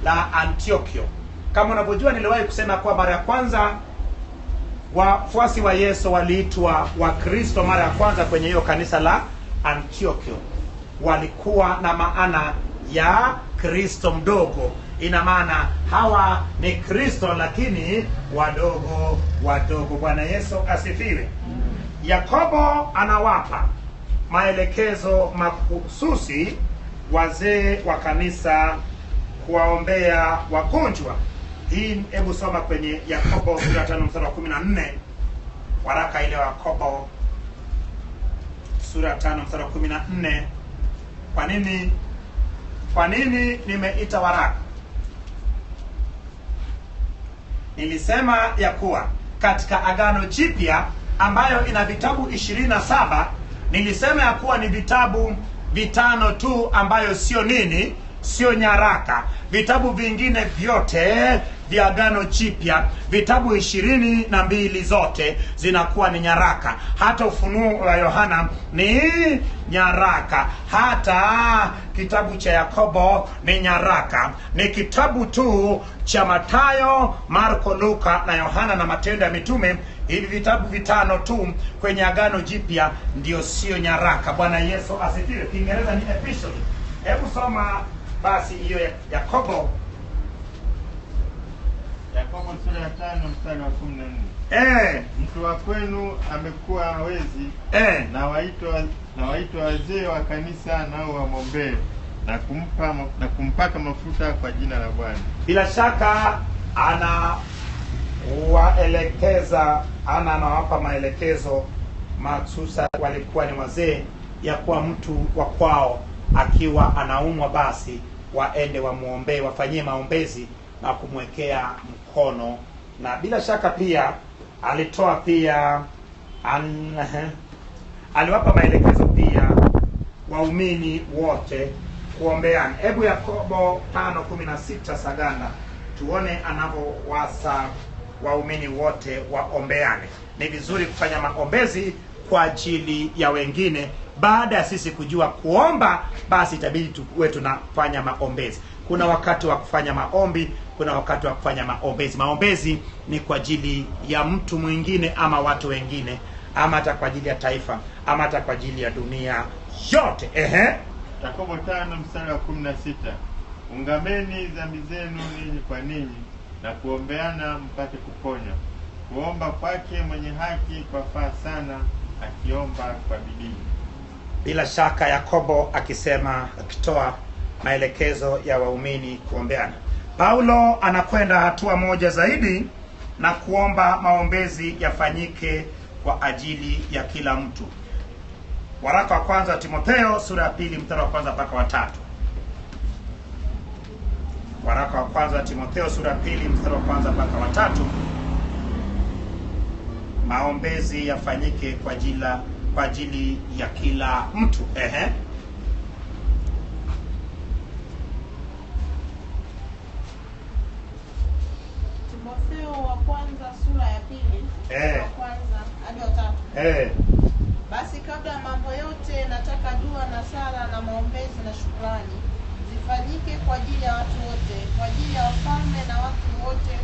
Speaker 1: la Antiochio. Kama unavyojua, niliwahi kusema kwa mara ya kwanza wafuasi wa Yesu waliitwa Wakristo mara ya kwanza kwenye hiyo kanisa la Antiochio. Walikuwa na maana ya Kristo mdogo. Ina maana hawa ni Kristo lakini wadogo. Bwana Yesu asifiwe. Yakobo anawapa maelekezo mahususi wazee wa kanisa kuwaombea wagonjwa. Hii hebu soma kwenye Yakobo sura ya 5 mstari wa 14. Waraka ile wa Yakobo sura ya 5 mstari wa 14. Kwa nini nimeita waraka? Nilisema ya kuwa katika Agano Jipya ambayo ina vitabu 27, nilisema ya kuwa ni vitabu vitano tu ambayo sio nyaraka. Vitabu vingine vyote vya Agano Jipya, vitabu 22 zote zinakuwa ni nyaraka. Hata Ufunuo wa Yohana ni nyaraka, hata kitabu cha Yakobo ni nyaraka. Ni kitabu tu cha Mathayo, Marko, Luka na Yohana na Matendo ya Mitume. Hivi vitabu vitano tu kwenye Agano Jipya ndio sio nyaraka. Bwana Yesu asifiwe. Kiingereza ni epistle. Hebu soma basi hiyo Yakobo
Speaker 3: sura ya 5 mstari wa 14. Mtu wa kwenu amekuwa hawezi, na waitwa wazee wa kanisa, nao wamwombee na kumpaka mafuta kwa jina la Bwana.
Speaker 1: Bila shaka anawapa maelekezo mahsusa. Walikuwa ni wazee, ya kuwa mtu wa kwao akiwa anaumwa, basi waende wamuombee, wafanyie maombezi na kumwekea mkono. Na bila shaka pia alitoa pia aliwapa maelekezo pia waumini wote kuombeana. Hebu Yakobo 5:16 Saganda, tuone anavyowasa waumini wote waombeane. Ni vizuri kufanya maombezi kwa ajili ya wengine. Baada ya sisi kujua kuomba, basi itabidi tuwe tunafanya maombezi. Kuna wakati wa kufanya maombi, kuna wakati wa kufanya maombezi. Maombezi ni kwa ajili ya mtu mwingine ama watu wengine, ama hata kwa ajili ya taifa, ama hata kwa ajili ya dunia yote.
Speaker 3: Yakobo 5 mstari wa 16. Ungameni dhambi zenu ninyi kwa ninyi na kuombeana mpate kuponywa. Kuomba kwake mwenye haki kwafaa sana, akiomba kwa bidii.
Speaker 1: Bila shaka Yakobo akitoa maelekezo ya waumini kuombeana. Paulo anakwenda hatua moja zaidi na kuomba maombezi yafanyike kwa ajili ya kila mtu. Waraka wa kwanza Timotheo sura ya 2 mstari wa 1 mpaka wa 3. Waraka wa kwanza Timotheo sura ya 2 mstari wa 1 mpaka wa 3. Maombezi yafanyike kwa ajili ya kila mtu.
Speaker 2: Timotheo wa kwanza sura ya 2 wa kwanza hadi wa 3. Basi kabla mambo yote nataka dua na sala na maombezi na shukrani zifanyike kwa ajili ya watu wote, kwa ajili ya wafalme na watu wote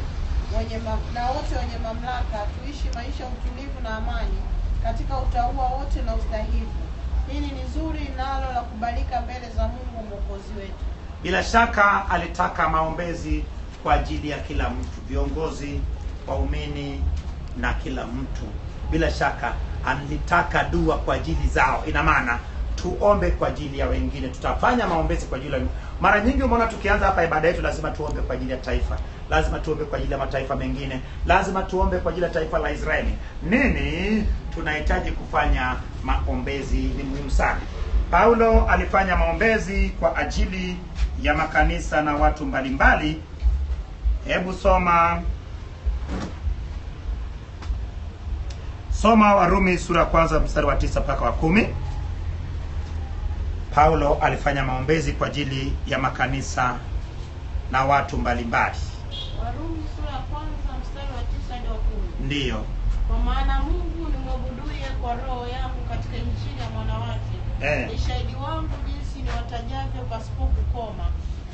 Speaker 2: wenye mamlaka, tuishi maisha ya utulivu na amani katika utauwa wote na ustahivu. Hili ni zuri nalo la kubalika mbele za Mungu Mwokozi wetu.
Speaker 1: Bila shaka alitaka maombezi kwa ajili ya kila mtu, viongozi, waumini na kila mtu. Bila shaka alitaka dua kwa ajili zao. Ina maana tuombe kwa ajili ya wengine, tutafanya maombezi kwa ajili ya wengine. Mara nyingi umeona tukianza hapa ibada yetu lazima tuombe kwa ajili ya taifa, lazima tuombe kwa ajili ya mataifa mengine, lazima tuombe kwa ajili ya taifa la Israeli. Nini tunahitaji kufanya maombezi? Ni muhimu sana. Paulo alifanya maombezi kwa ajili ya makanisa na watu mbalimbali. Hebu soma Warumi sura ya 1 mstari wa 9 mpaka wa 10. Paulo alifanya maombezi kwa ajili ya makanisa na watu mbalimbali.
Speaker 2: Warumi sura ya 1 mstari wa 9 hadi wa 10.
Speaker 1: Ndiyo.
Speaker 2: Kwa maana Mungu nimwabuduye kwa roho yangu katika injili ya mwana wake, ni shahidi wangu jinsi niwatajavyo pasipo kukoma,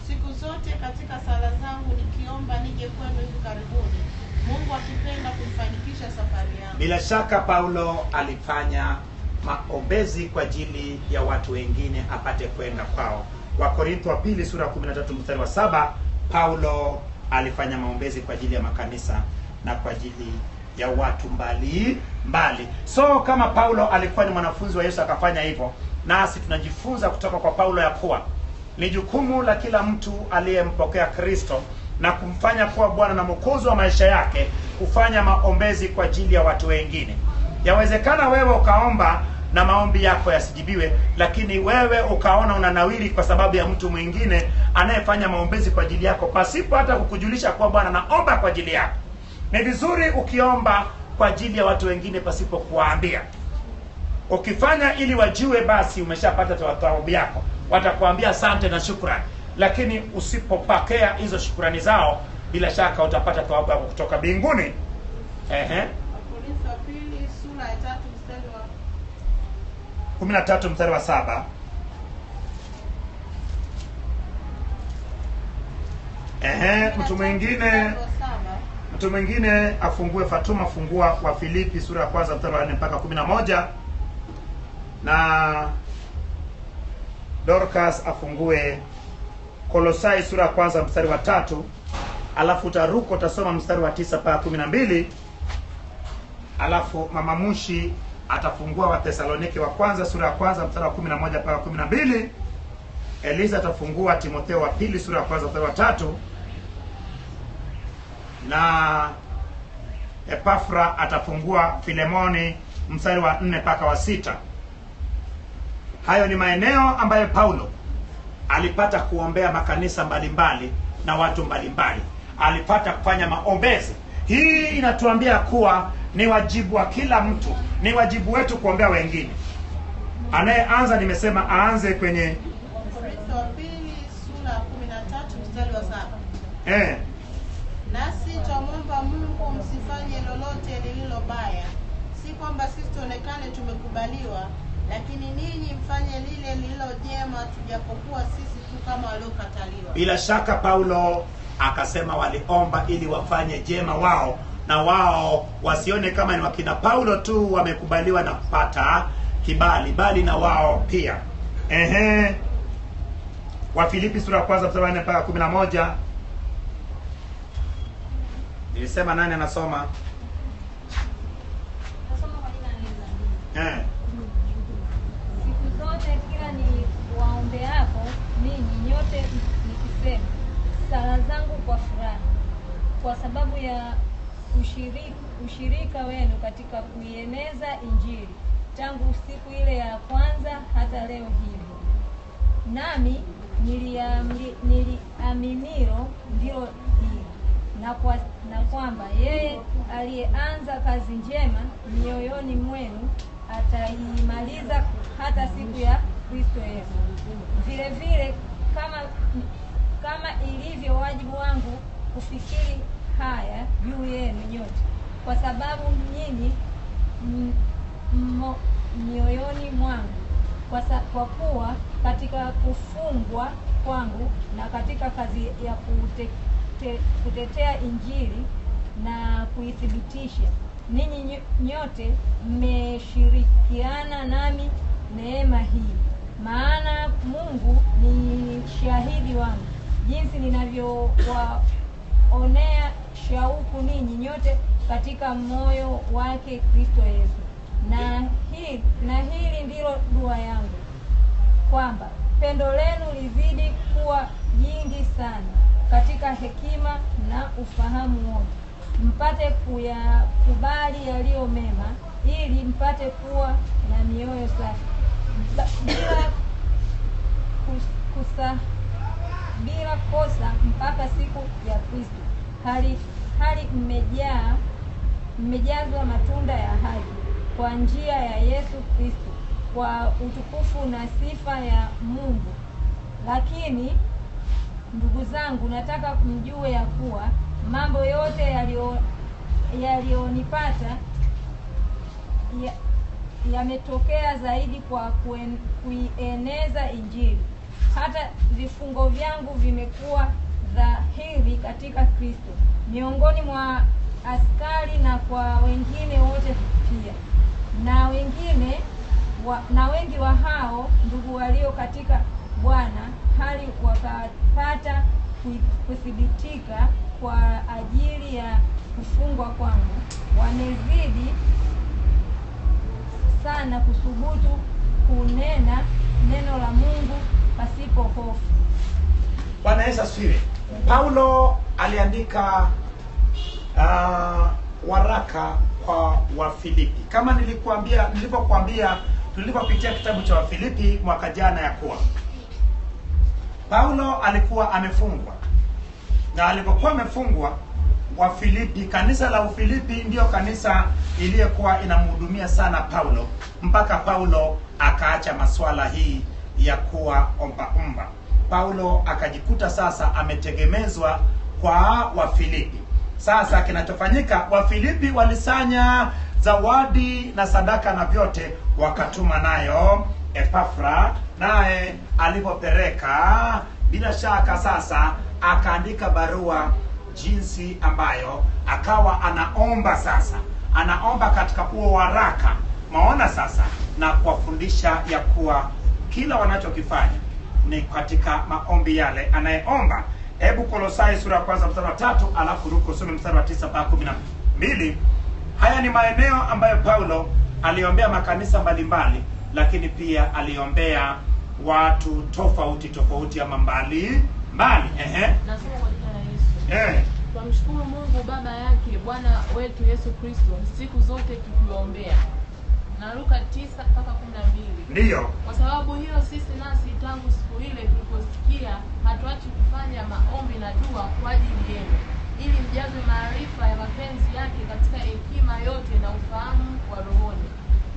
Speaker 2: siku zote katika sala zangu nikiomba nije kwenu hivi karibuni, Mungu akipenda kuifanikisha safari yangu. Bila
Speaker 1: shaka Paulo alifanya maombezi kwa ajili ya watu wengine apate kwenda kwao. Wakorintho wa 2 sura 13 mstari wa 7, Paulo alifanya maombezi kwa ajili ya makanisa na kwa ajili ya watu mbali. So kama Paulo alikuwa ni mwanafunzi wa Yesu akafanya hivyo, nasi tunajifunza kutoka kwa Paulo ya kuwa Ni jukumu la kila mtu aliyempokea Kristo na kumfanya kuwa Bwana na Mwokozi wa maisha yake kufanya maombezi kwa ajili ya watu wengine. Yawezekana wewe ukaomba na maombi yako yasijibiwe, lakini wewe ukaona unanawiri kwa sababu ya mtu mwingine anayefanya maombezi kwa ajili yako pasipo hata kukujulisha kuwa Bwana naomba kwa ajili yako. Ni vizuri ukiomba kwa ajili ya watu wengine pasipo kuwaambia. Ukifanya ili wajue, basi umeshapata thawabu yako. Watakuambia asante na shukrani, lakini usipopokea hizo shukrani zao, bila shaka utapata thawabu yako kutoka mbinguni.
Speaker 2: Wakorintho wa pili sura ya 3 mstari wa
Speaker 1: 13 mstari wa 7. Mtu mwingine afungue. Fatuma, fungua wa Filipi sura ya 1 mstari wa 4 mpaka 11, na Dorcas afungue Kolosai sura ya 1 mstari wa 3, alafu utaruko utasoma mstari wa 9 mpaka 12, alafu Mama Mushi atafungua wa Thesalonike wa kwanza sura ya 1 mstari wa 11 mpaka 12. Eliza atafungua Timotheo wa pili sura ya 1 mstari wa 3, na Epafra atafungua Filemoni mstari wa 4 mpaka wa 6. Hayo ni maeneo ambayo Paulo alipata kuombea makanisa mbalimbali na watu mbalimbali. Alipata kufanya maombezi. Hii inatuambia kuwa ni wajibu wa kila mtu, ni wajibu wetu kuombea wengine. Anayeanza nimesema aanze kwenye
Speaker 2: Wakorintho wa pili sura ya 13 mstari wa 7. Nasi twamwomba Mungu msifanye lolote lililo baya, si kwamba sisi tuonekane tumekubaliwa, lakini ninyi mfanye lile lililo jema, tujapokuwa sisi tu kama waliokataliwa.
Speaker 1: Bila shaka Paulo akasema waliomba ili wafanye jema wao, na wao wasione kama ni wakina Paulo tu wamekubaliwa na kupata kibali, bali na wao pia. Wa Filipi sura ya 1 mstari wa 4 mpaka 11. Nilisema nani anasoma?
Speaker 4: Nasoma kwa jina la siku zote kila ni waombeapo ninyi nyote nikisema sala zangu kwa furaha, kwa sababu ya ushirika wenu katika kuieneza Injili tangu siku ile ya kwanza hata leo hivi. Nami niliaminilo ndilo hili, na kwamba yeye aliyeanza kazi njema mioyoni mwenu ataimaliza hata siku ya Kristo Yesu. Vile vile kama ilivyo wajibu wangu kufikiri haya juu yenu nyote, kwa sababu nyinyi mioyoni mwangu, kwa kuwa katika kufungwa kwangu na katika kazi ya kutetea Injili na kuithibitisha, ninyi nyote mmeshirikiana nami neema hii. Maana Mungu ni shahidi wangu jinsi ninavyowaonea shauku ninyi nyote katika moyo wake Kristo Yesu. Na hili ndilo dua yangu, kwamba pendo lenu lizidi kuwa jingi sana katika hekima na ufahamu wote, mpate kuyakubali yaliyo mema, ili mpate kuwa na mioyo safi bila kosa mpaka siku ya Kristo, hali mmejazwa matunda ya haki kwa njia ya Yesu Kristo, kwa utukufu na sifa ya Mungu. Lakini ndugu zangu, nataka mjue ya kuwa mambo yote yaliyonipata yametokea zaidi kwa kuieneza Injili. Hata vifungo vyangu vimekuwa dhahiri katika Kristo, miongoni mwa askari na kwa wengine wote pia. Na wengi wa hao ndugu walio katika Bwana, hali wakapata kuthibitika kwa ajili ya kufungwa kwangu, wamezidi sana kuthubutu kunena neno la Mungu pasipo hofu.
Speaker 1: Bwana Yesu asifiwe. Paulo aliandika waraka kwa Wafilipi. Kama nilipokuambia tulipopitia kitabu cha Wafilipi mwaka jana, ya kuwa Paulo alikuwa amefungwa, na alipokuwa amefungwa, Wafilipi, kanisa la Ufilipi ndio kanisa iliyokuwa inamhudumia sana Paulo, mpaka Paulo akaacha masuala hii ya kuwa omba. Paulo akajikuta sasa ametegemezwa kwa Wafilipi. Sasa kinachofanyika, Wafilipi walisanya zawadi na sadaka na vyote, wakatuma nayo Epafra, naye alipopeleka, bila shaka sasa akaandika barua jinsi ambayo akawa anaomba. Sasa anaomba katika huo waraka, maona sasa, na kuwafundisha ya kuwa kila wanachokifanya ni katika maombi yale anayeomba. Hebu Kolosai sura ya kwanza mstari wa 3, alafu Luka sura mstari wa 9 mpaka 12. Haya ni maeneo ambayo Paulo aliombea makanisa mbalimbali, lakini pia aliombea watu tofauti ama mbali.
Speaker 5: Nasoma kwa jina la Yesu. Tunamshukuru Mungu Baba yake Bwana wetu Yesu Kristo siku zote tukiombea. Na Luka 9 mpaka 12.
Speaker 1: Ndiyo.
Speaker 5: Kwa sababu hiyo sisi nasi tangu siku ile tuliposikia hatuachi kufanya maombi na dua kwa ajili yenu, ili mjazwe maarifa ya mapenzi yake katika hekima yote na ufahamu wa rohoni.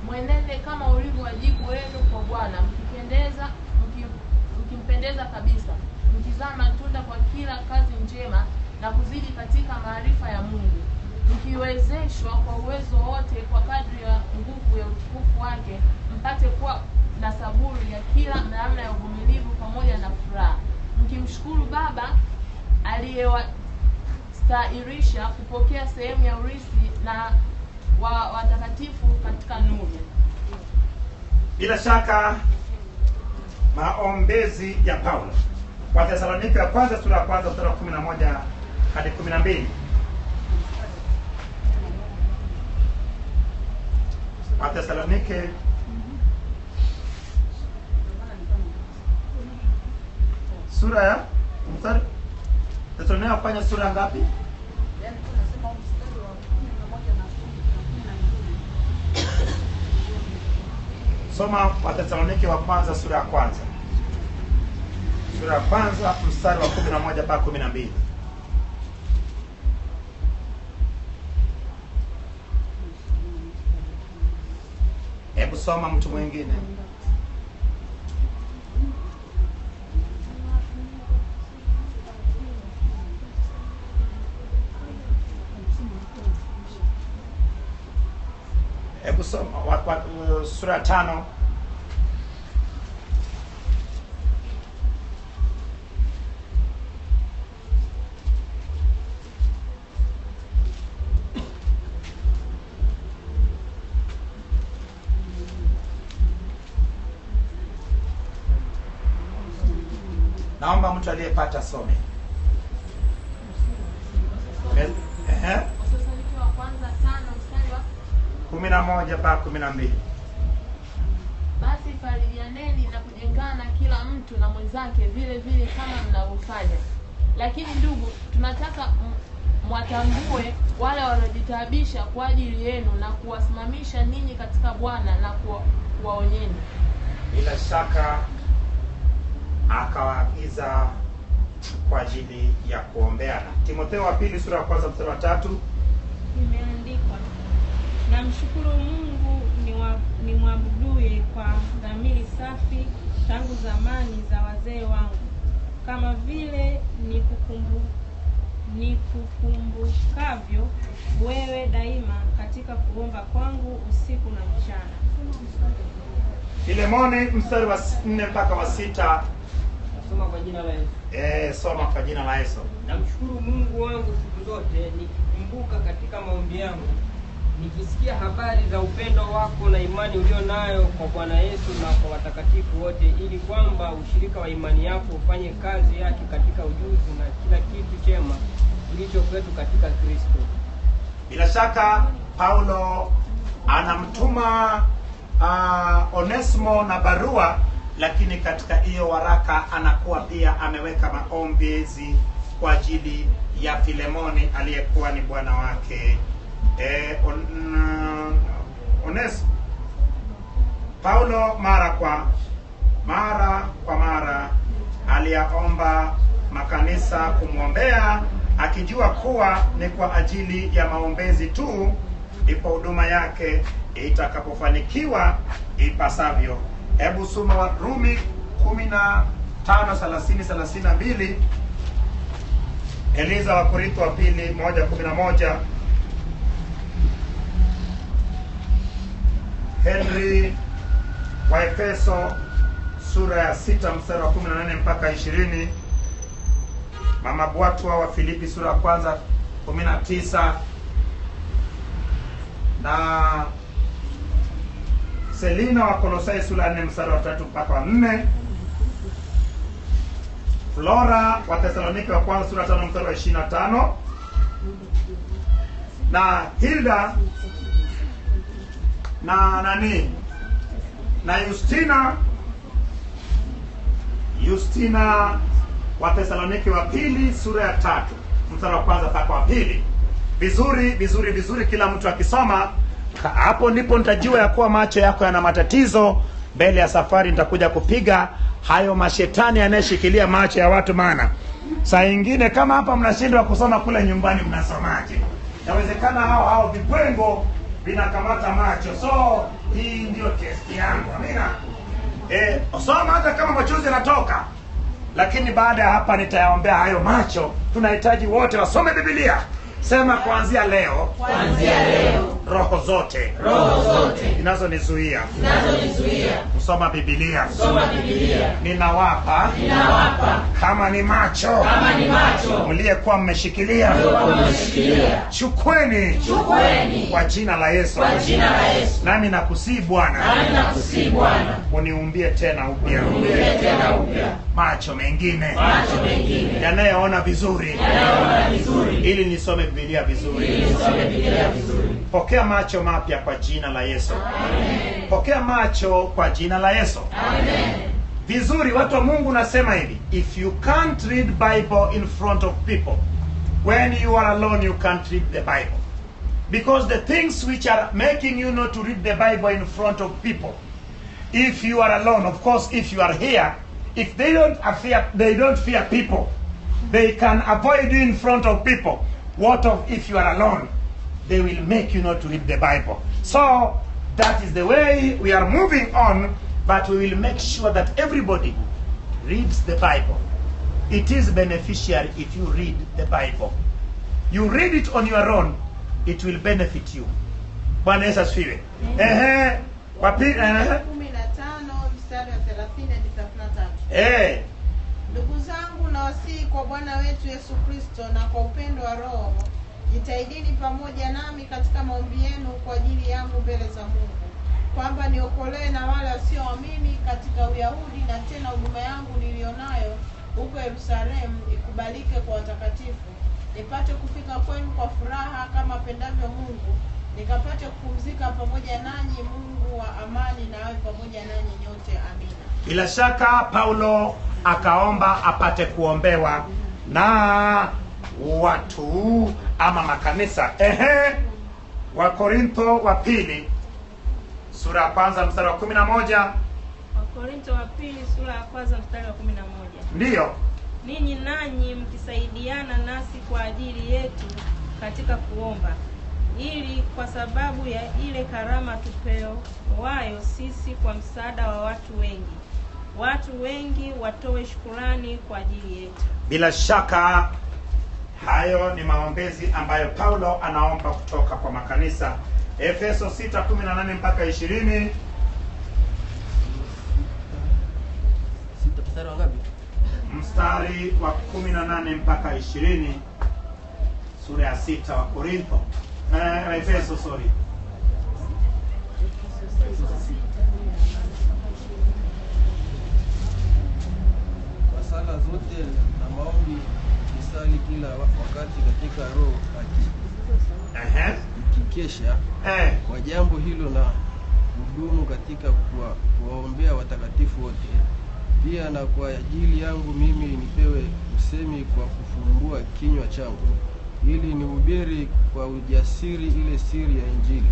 Speaker 5: Mwenende kama ulivyo wajibu wenu kwa Bwana, mkimpendeza kabisa, mkizaa matunda kwa kila kazi njema na kuzidi katika maarifa ya Mungu, mkiwezeshwa kwa uwezo wote kwa kadri ya nguvu ya utukufu wake, mpate kuwa na saburi ya kila namna ya uvumilivu pamoja na furaha, mkimshukuru Baba aliyewastahilisha kupokea sehemu ya urithi na watakatifu katika nuru.
Speaker 1: Bila shaka maombezi ya Paulo. Wathesalonike ya kwanza sura ya kwanza mstari wa 11 hadi 12. Wathesalonike sura ya mstari Wathesalonike afanya sura ngapi? Soma Wathesalonike wa kwanza sura ya kwanza. Sura ya kwanza mstari wa 11 mpaka 12. Hebu soma mtu mwingine. Hebu soma sura ya 5. Naomba mtu aliyepata some.
Speaker 5: Wathesalonike wa kwanza 5 mstari wa
Speaker 1: 11 mpaka 12.
Speaker 5: Basi farijianeni na kujengana kila mtu na mwenzake vile vile kama mnavyofanya. Lakini ndugu, tunataka mwatambue wale wanaojitaabisha kwa ajili yenu na kuwasimamisha ninyi katika Bwana na kuwaonyeni.
Speaker 1: Bila shaka akawaagiza kwa ajili ya kuombeana. Timotheo wa pili sura ya kwanza mstari wa 3.
Speaker 6: Imeandikwa, namshukuru Mungu ni mwabuduye kwa dhamiri safi tangu zamani za wazee wangu, kama vile nikukumbukavyo wewe daima katika kuomba kwangu usiku na mchana.
Speaker 1: Filemoni mstari wa 4 mpaka wa 6.
Speaker 7: Soma kwa jina la Yesu.
Speaker 1: Soma kwa jina la Yesu.
Speaker 7: Namshukuru Mungu wangu siku zote nikikumbuka katika maombi yangu, nikisikia habari za upendo wako na imani ulio nayo kwa Bwana Yesu na kwa watakatifu wote, ili kwamba ushirika wa imani yako ufanye kazi yake katika ujuzi na kila kitu chema kilicho kwetu katika Kristo.
Speaker 1: Bila shaka Paulo anamtuma Onesimo na barua lakini katika hiyo waraka anakuwa pia ameweka maombezi kwa ajili ya Filemoni aliyekuwa ni bwana wake Onesimo. Paulo mara kwa mara aliyaomba makanisa kumwombea, akijua kuwa ni kwa ajili ya maombezi tu ndipo huduma yake itakapofanikiwa ipasavyo. Hebu soma Warumi 15:30-32, Eliza wa Korintho wa pili 1:11, Henry wa Efeso sura ya 6 mstari wa 18 mpaka 20, Mama Bwatwa wa Filipi sura ya kwanza 19, na Selina wa Kolosai sura ya 4 mstari wa 3 mpaka wa 4, Flora wa Thesalonike wa kwanza sura ya 5 mstari wa 25, na Hilda na Justina wa Thesalonike wa pili sura ya 3 mstari wa kwanza mpaka wa 2. Vizuri, kila mtu akisoma hapo ndipo nitajua ya kuwa macho yako yana matatizo. Mbele ya safari nitakuja kupiga hayo mashetani yanayeshikilia macho ya watu, maana saa nyingine kama hapa mnashindwa kusoma, kule nyumbani mnasomaje? Inawezekana hao vibwengo vinakamata macho. So hii ndio testi yangu. Amina. Soma hata kama machozi yanatoka, lakini baada ya hapa nitayaombea hayo macho. Tunahitaji wote wasome Biblia. Sema kuanzia leo roho zote zinazonizuia kusoma Biblia ninawapa kama ni macho mliyekuwa mmeshikilia, chukweni kwa jina la Yesu. Nami nakusihi Bwana, uniumbie tena upya macho mengine yanayoona vizuri, ili nisome Biblia vizuri. Pokea macho mapya kwa jina la Yesu. Pokea macho kwa jina la Yesu. Vizuri, watu wa Mungu, nasema hivi, if you can't read Bible in front of people, when you are alone you can't read the Bible, because the things which are making you not to read the Bible in front of people, if you are alone, of course, if you are here, if they don't fear people, they can avoid you in front of people. What of if you are alone? They will make you not to read the Bible. So that is the way we are moving on, but we will make sure that everybody reads the Bible. It is beneficial if you read the Bible. You read it on your own, it will benefit you. Bwana Yesu asifiwe. Wapi
Speaker 2: 15 mstari wa 30-33. Ndugu zangu, nawasihi kwa Bwana wetu Yesu Kristo na kwa upendo wa Roho, jitahidini pamoja nami katika maombi yenu kwa ajili yangu mbele za Mungu, kwamba niokolewe na wale wasioamini katika Uyahudi, na tena huduma yangu nilionayo huko Yerusalemu ikubalike kwa watakatifu, nipate kufika kwenu kwa furaha kama pendavyo Mungu, nikapate kupumzika pamoja nanyi. Mungu wa amani na awe pamoja nanyi nyote. Amina.
Speaker 1: Bila shaka Paulo akaomba apate kuombewa na watu ama makanisa. Wakorintho wa pili sura ya kwanza mstari wa 11.
Speaker 6: Wakorintho wa pili sura ya kwanza mstari wa 11.
Speaker 1: Ndiyo.
Speaker 6: Ninyi nanyi mkisaidiana nasi kwa ajili yetu katika kuomba, ili kwa sababu ya ile karama tupewayo sisi kwa msaada wa watu wengi watoe shukurani kwa ajili yetu.
Speaker 1: Bila shaka hayo ni maombezi ambayo Paulo anaomba kutoka kwa makanisa. Efeso 6:18 mpaka 20. Mstari wa 18 mpaka 20, sura ya 6 wa Korintho. Efeso, sorry.
Speaker 8: Kwa sala zote na maombi kisali kila wakati katika roho, ikikesha kwa jambo hilo kudumu katika kuwaombea watakatifu wote. Pia na kwa ajili yangu mimi nipewe usemi kwa kufumbua kinywa changu, ili nihubiri kwa ujasiri ile siri ya Injili,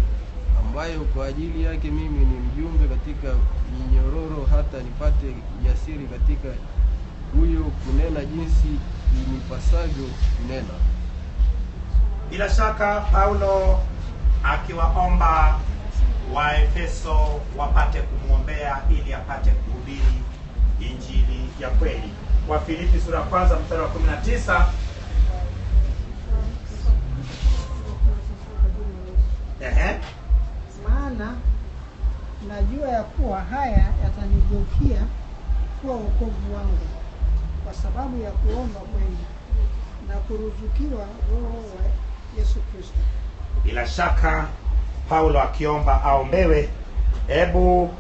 Speaker 8: ambayo kwa ajili yake mimi ni mjumbe katika minyororo, hata nipate ujasiri katika huyo kunena jinsi inipasavyo kunena.
Speaker 1: Bila shaka Paulo akiwaomba Waefeso wapate kumwombea ili apate kuhubiri injili ya kweli. Wafilipi sura ya kwanza mstari wa 19.
Speaker 9: Maana najua ya kuwa haya yatanigeukia kuwa wokovu wangu, kwa sababu ya kuomba kwenu na kuruzukiwa Roho wa Yesu Kristo.
Speaker 1: Bila shaka Paulo akiomba aombewe. Hebu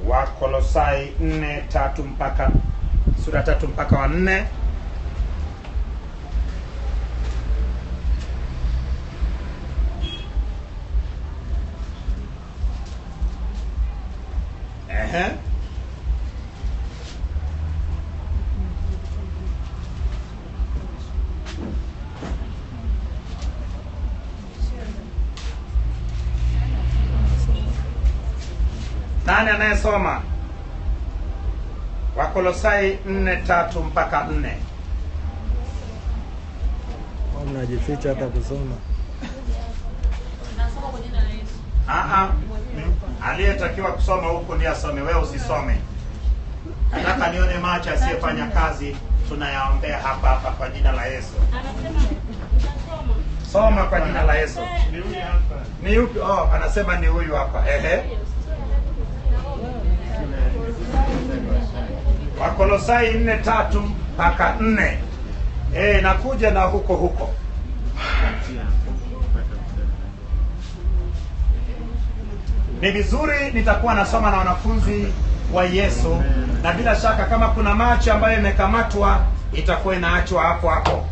Speaker 1: Wakolosai 4:3 mpaka sura 3 mpaka wa 4. Nani anayesoma? Wakolosai 4:3 mpaka 4.
Speaker 10: Mnajificha hata kusoma.
Speaker 5: Nasoma kwa jina la Yesu.
Speaker 1: Aliyetakiwa kusoma huko ndiye asome, wewe usisome. Nataka nione macho asiyefanya kazi tunayaombea hapa hapa kwa jina la Yesu. Soma kwa jina la Yesu. Ni yupi? Anasema ni huyu hapa. Wakolosai 4:3 mpaka 4. Nakuja na huko. Ni vizuri nitakuwa nasoma na wanafunzi wa Yesu, na bila shaka kama kuna macho ambayo imekamatwa itakuwa inaachwa hapo.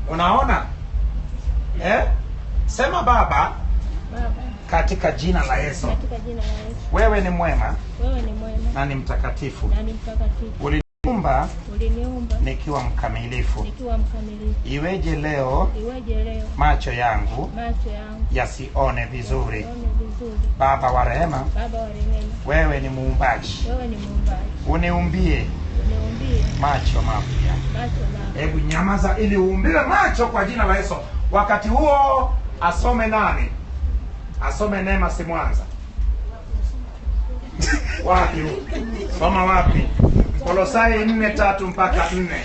Speaker 1: Unaona? Sema Baba, katika jina la Yesu. Wewe ni mwema. Na ni mtakatifu. Uliniumba nikiwa mkamilifu. Iweje leo macho yangu yasione vizuri. Baba wa rehema, wewe ni muumbaji. Uniumbie macho mapya. Hebu nyamaza ili uumbiwe macho kwa jina la Yesu. Wakati huo asome nani? Asome Neema Simwanza. Wapi? Soma wapi? Kolosai 4:3 mpaka 4.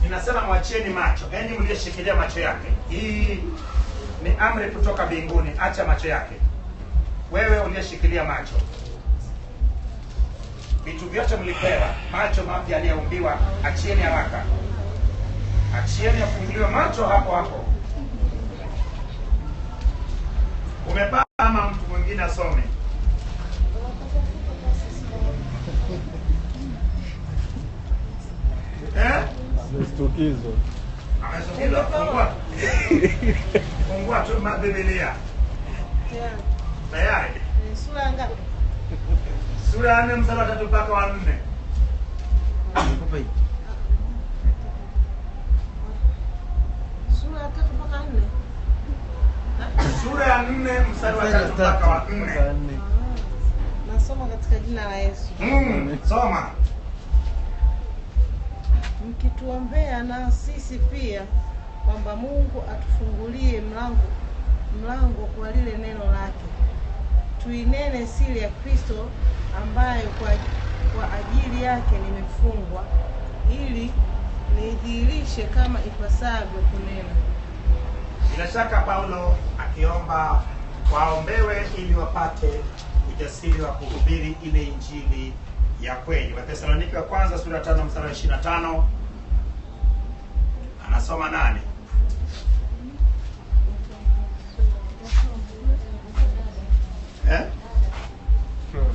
Speaker 1: Ninasema mwachieni macho. Enyi mliyeshikilia macho yake. Hii ni amri kutoka mbinguni. Acha macho yake. Wewe uliyeshikilia macho. Vitu vyote mlipewa, macho mapya aliyeumbiwa, achieni haraka. Achieni afunguliwe macho hapo. Umepata ama mtu mwingine asome?
Speaker 10: Mstukizwa.
Speaker 1: Amestukizwa. Fungua tu Biblia. Tayari.
Speaker 9: Sura ngapi?
Speaker 1: Sura ya 4 mstari wa 3 mpaka wa 4.
Speaker 9: Sura ya 3 mpaka 4.
Speaker 1: Sura ya 4 mstari wa 3 mpaka wa 4.
Speaker 9: Nasoma katika jina la Yesu.
Speaker 1: Soma.
Speaker 9: Mkituombea na sisi pia kwamba Mungu atufungulie mlango kwa lile neno lake, tuinene siri ya Kristo, ambayo kwa ajili yake nimefungwa, ili nidhihirishe kama ipasavyo kunena.
Speaker 1: Bila shaka Paulo akiomba waombewe ili wapate ujasiri wa kuhubiri ile injili ya kweli. Wathesalonike wa kwanza sura 5 mstari wa 25. Anasoma nani?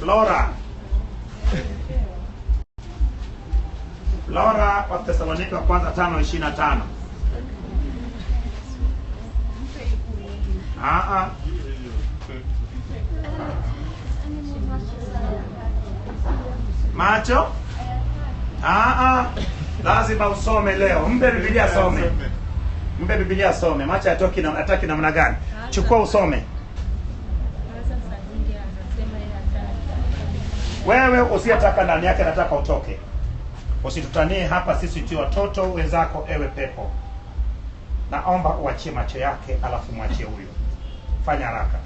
Speaker 1: Flora. Laura wa Thessalonike wa kwanza 5:25. Macho? Lazima usome leo. Mpe Biblia asome. Mpe Biblia asome. Macho hataki namna gani? Chukua usome. Wewe usiyetaka ndani yake nataka utoke. Usitutanie hapa sisi tu watoto wenzako, ewe pepo. Naomba uachie macho yake alafu mwachie huyo. Fanya haraka.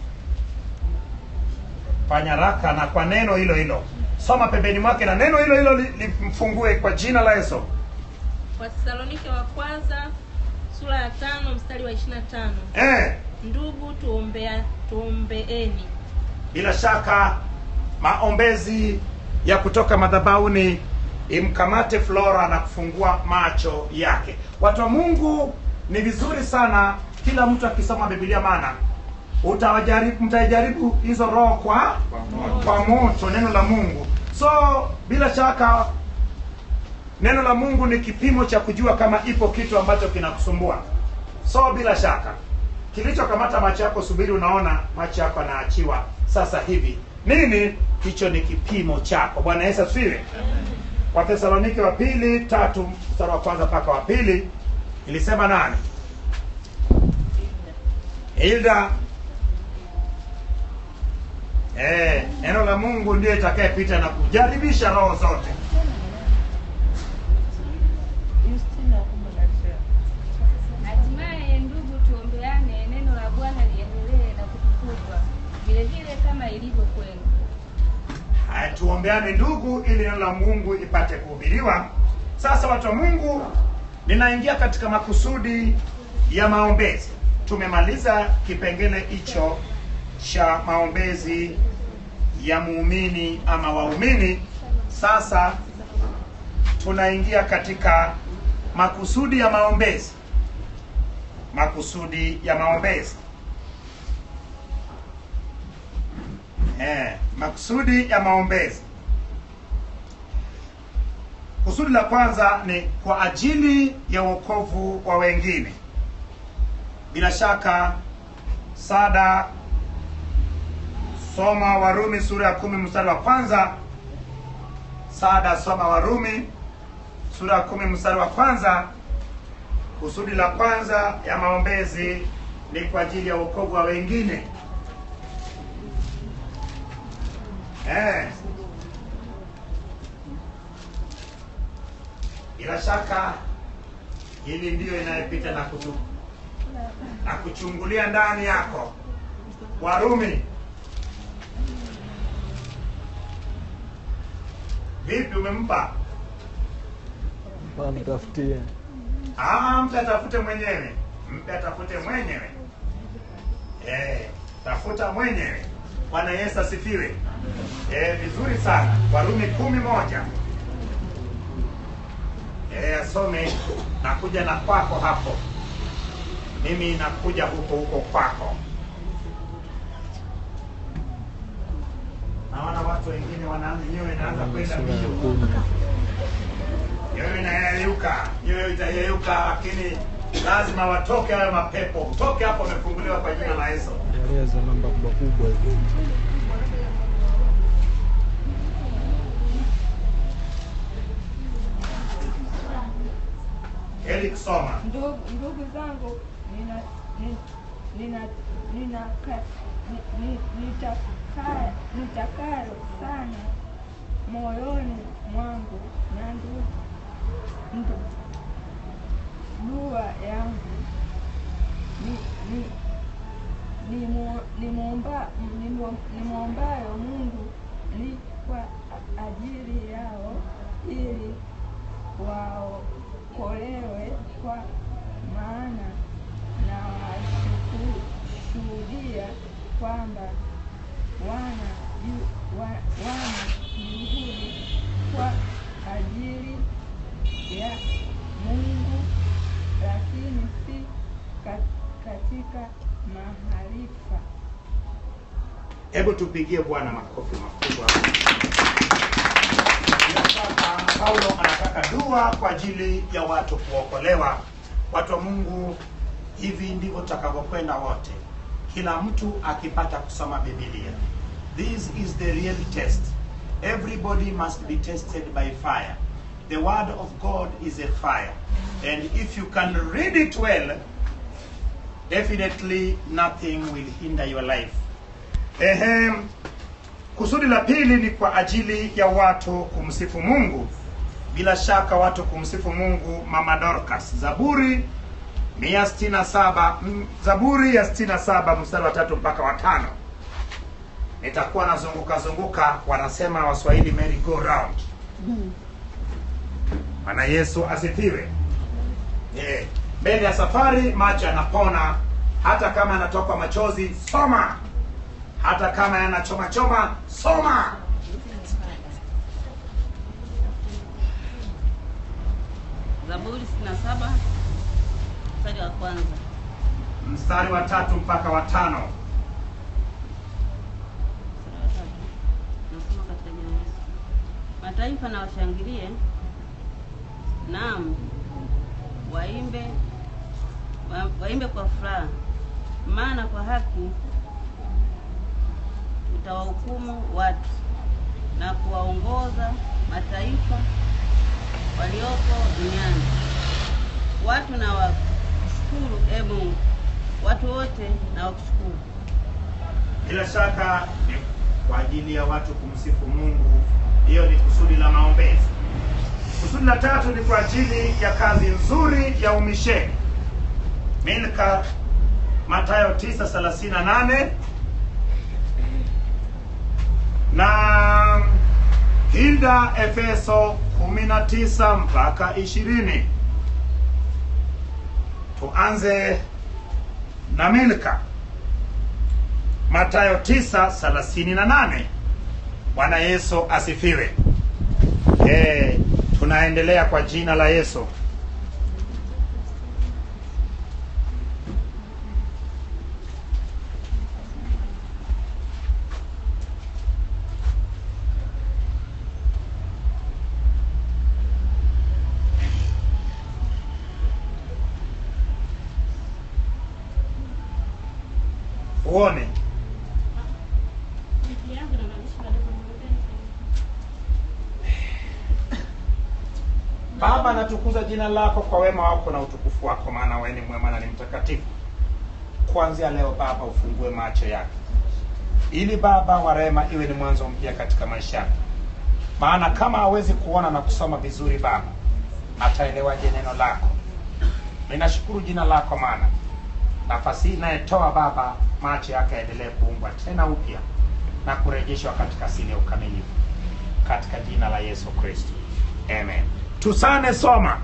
Speaker 1: Fanya haraka na kwa neno hilo hilo. Soma pembeni mwake na neno hilo hilo limfungue kwa jina la Yesu.
Speaker 6: Wathesalonike wa kwanza sura ya 5 mstari wa 25. Ndugu tuombeeni.
Speaker 1: Bila shaka maombezi ya kutoka madhabahuni imkamate Flora na kufungua macho yake. Watu wa Mungu, ni vizuri sana kila mtu akisoma Biblia, maana mtajaribu hizo roho kwa moto, neno la Mungu. So bila shaka neno la Mungu ni kipimo cha kujua kama ipo kitu ambacho kinakusumbua. So bila shaka kilichokamata macho yako, subiri unaona macho yako yanaachiwa sasa hivi. Nini? Hicho ni kipimo chako. Bwana Yesu asifiwe. Wathesalonike wa pili 3 mstari wa kwanza mpaka wa pili ilisema nani? Hilda. Neno la Mungu ndiye itakayepita na kujaribisha roho zote.
Speaker 11: Hatimaye ndugu, tuombeane, neno la Bwana liendelee na kutukuzwa vile vile kama ilivyo kwenu.
Speaker 1: Tuombeane ndugu, ili neno la Mungu ipate kuhubiriwa. Sasa watu wa Mungu, ninaingia katika makusudi ya maombezi. Tumemaliza kipengele hicho cha maombezi ya muumini ama waumini. Sasa tunaingia katika makusudi ya maombezi. Makusudi ya maombezi. Makusudi ya maombezi. Kusudi la kwanza ni kwa ajili ya wokovu wa wengine. Bila shaka Sada, soma Warumi sura ya 10 mstari wa kwanza. Sada, soma Warumi sura ya 10 mstari wa kwanza. Kusudi la kwanza ya maombezi ni kwa ajili ya wokovu wa wengine. Bila shaka hili ndio inayepita na kuchungulia ndani yako. Warumi. Vipi, umempa?
Speaker 10: Mtafutie.
Speaker 1: Mtu atafute mwenyewe. Mpe atafute mwenyewe. Tafuta mwenyewe. Bwana Yesu asifiwe. Vizuri sana. Warumi 10:1. Asome. Nakuja na kwako hapo. Mimi nakuja huko kwako. Naona watu wengine wanaanza kwenda mbio. Yeye itayeyuka, lakini lazima watoke hayo mapepo. Toke hapo, wamefunguliwa kwa jina la Yesu.
Speaker 10: Eleza namba kubwa hivi.
Speaker 1: Eli kusoma.
Speaker 4: Ndugu zangu, nitakalo sana moyoni mwangu na dua yangu nimwombayo Mungu ni kwa ajili yao, ili waokolewe, kwa maana na washuhudia kwamba wana juhudi kwa ajili ya Mungu, lakini si katika maarifa.
Speaker 1: Hebu tupigie Bwana makofi makubwa. Sasa Paulo anataka dua kwa ajili ya watu kuokolewa. Watu wa Mungu, hivi ndivyo tutakavyokwenda wote, kila mtu akipata kusoma Biblia. This is the real test. Everybody must be tested by fire. The word of God is a fire, and if you can read it well, definitely nothing will hinder your life. Kusudi la pili ni kwa ajili ya watu kumsifu Mungu. Bila shaka watu kumsifu Mungu. Mama Dorcas, Zaburi 167, Zaburi ya 67 mstari wa 3 mpaka wa 5. Nitakuwa nazunguka, wanasema Waswahili merry go round. Bwana Yesu asifiwe. Mbele ya safari macho yanapona, hata kama yanatoka machozi, soma. Hata kama yanachoma soma.
Speaker 12: Zaburi 67 mstari wa kwanza.
Speaker 1: Mstari wa 3 mpaka wa 5.
Speaker 12: Nasoma katika jina la Yesu. Mataifa na washangilie, naam, waimbe kwa furaha, maana kwa haki utawahukumu watu na kuwaongoza mataifa walioko duniani. Watu na wakushukuru, e Mungu, watu wote na wakushukuru.
Speaker 1: Bila shaka ni kwa ajili ya watu kumsifu Mungu. Hiyo ni kusudi la maombezi. Kusudi la tatu ni kwa ajili ya kazi nzuri ya umisheni. Milka, Mathayo 9:38 na Hilda, Efeso 19 mpaka 20. Tuanze na Milka, Mathayo 9:38. Bwana Yesu asifiwe. Tunaendelea kwa jina la Yesu. Uone. Baba, natukuza jina lako kwa wema wako na utukufu wako, maana wewe ni mwema na ni mtakatifu. Kuanzia leo Baba, ufungue macho yake, ili Baba wa rehema iwe ni mwanzo mpya katika maisha yake. Maana kama hawezi kuona na kusoma vizuri Baba, ataelewaje neno lako? Ninashukuru jina lako, maana nafasi inayetoa Baba, macho yake yaendelee kuumbwa tena upya na kurejeshwa katika asili ya ukamilifu, katika jina la Yesu Kristo, amen. Tusane, soma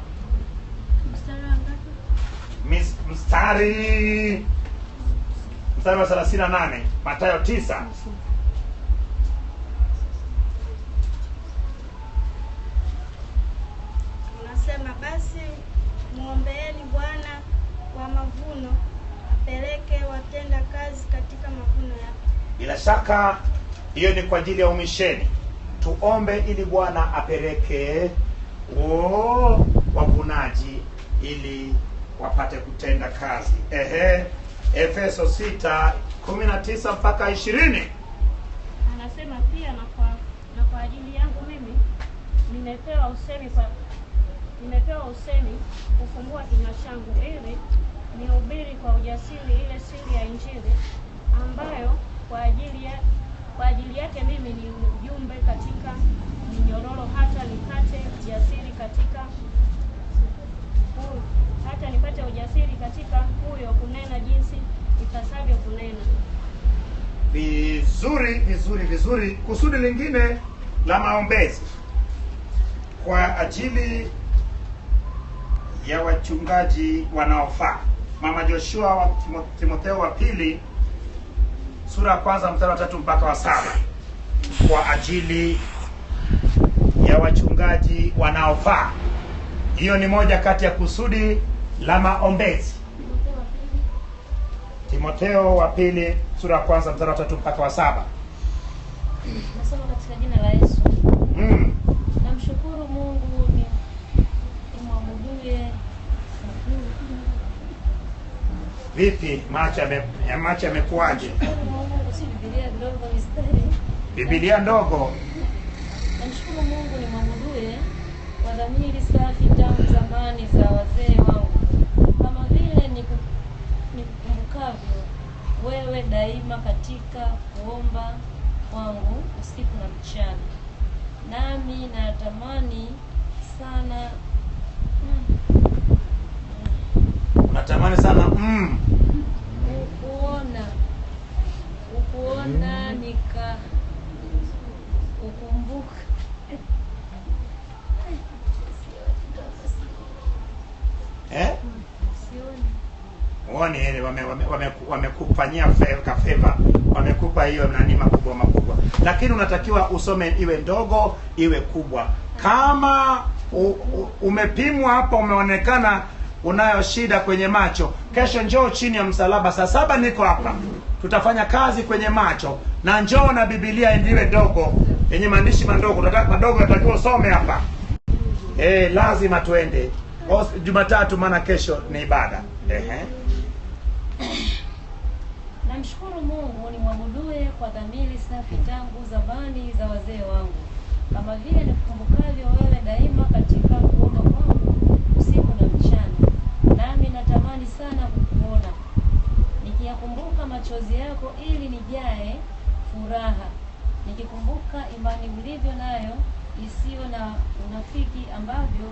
Speaker 1: mstari wa 38, Mathayo 9.
Speaker 13: Unasema, basi muombeeni Bwana wa mavuno apeleke watenda kazi katika mavuno yake.
Speaker 1: Bila shaka hiyo ni kwa ajili ya umisheni. Tuombe ili Bwana apeleke wavunaji ili wapate kutenda kazi. Efeso 6:19 mpaka 20.
Speaker 14: Anasema pia na kwa ajili yangu mimi nimepewa usemi kufungua kinywa changu, ili nihubiri kwa ujasiri ile siri ya Injili ambayo kwa ajili yake mimi ni ujumbe katika minyororo, hata nipate ujasiri katika huyo kunena jinsi ipasavyo kunena.
Speaker 1: Vizuri. Kusudi lingine la maombezi kwa ajili ya wachungaji wanaofaa. Mama Joshua wa Timotheo wa pili sura ya 1 mstari wa 3 mpaka wa 7. Kwa ajili ya wachungaji wanaofaa. Hiyo ni moja kati ya kusudi la maombezi. Timotheo wa pili sura ya 1 mstari wa 3 mpaka wa 7.
Speaker 4: Nasoma katika jina la Yesu.
Speaker 14: Namshukuru Mungu ni mwabuduye.
Speaker 1: Vipi macho yamekuaje?
Speaker 14: Mungu si Biblia ndogo mistari.
Speaker 1: Biblia ndogo.
Speaker 14: Namshukuru Mungu ni mwabuduye kwa dhamiri safi tangu zamani za wazee wangu, kama vile nikukumbukavyo wewe daima katika kuomba kwangu usiku na mchana. Nami natamani sana
Speaker 1: Natamani sana
Speaker 14: ukuona nika kukumbuka.
Speaker 1: Uone ile wamekufanyia favor, wamekupa hiyo nani makubwa, lakini unatakiwa usome iwe ndogo iwe kubwa. Kama umepimwa hapa umeonekana unayo shida kwenye macho, kesho njoo chini ya msalaba saa 7 niko hapa, tutafanya kazi kwenye macho, na njoo na Biblia ndiwe ndogo yenye maandishi madogo natakiwa usome hapa. Lazima tuende Jumatatu, maana kesho ni ibada.
Speaker 14: Namshukuru Mungu ni mwabuduye kwa dhamiri safi tangu zamani za wazee wangu, kama vile nikukumbukavyo wewe daima katika kuomba kwangu usiku na mchana. Nami natamani sana kukuona, nikiyakumbuka machozi yako ili nijae furaha, nikikumbuka imani ulivyo nayo isiyo na unafiki, ambavyo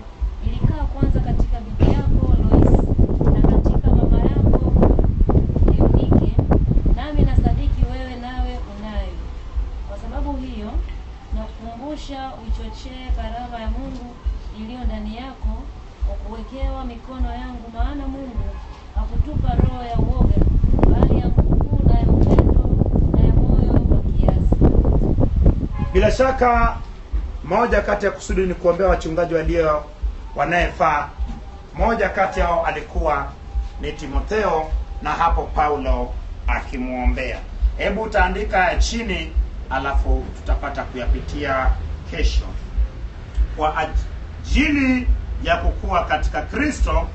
Speaker 14: ilikaa kwanza katika bibi yako Lois na katika mama yako Eunike, nami nasadiki wewe nawe unayo. Kwa sababu hiyo nakukumbusha uchochee karama ya Mungu iliyo ndani yako kwa kuwekewa mikono yangu, maana Mungu hakutupa roho ya uoga, bali ya nguvu na ya upendo na ya moyo wa kiasi.
Speaker 1: Bila shaka moja kati ya kusudi ni kuombea wachungaji walio wanayefaa. Moja kati yao alikuwa ni Timotheo, na hapo Paulo akimuombea. Hebu utaandika chini, alafu tutapata kuyapitia kesho. Kwa ajili ya kukua katika Kristo,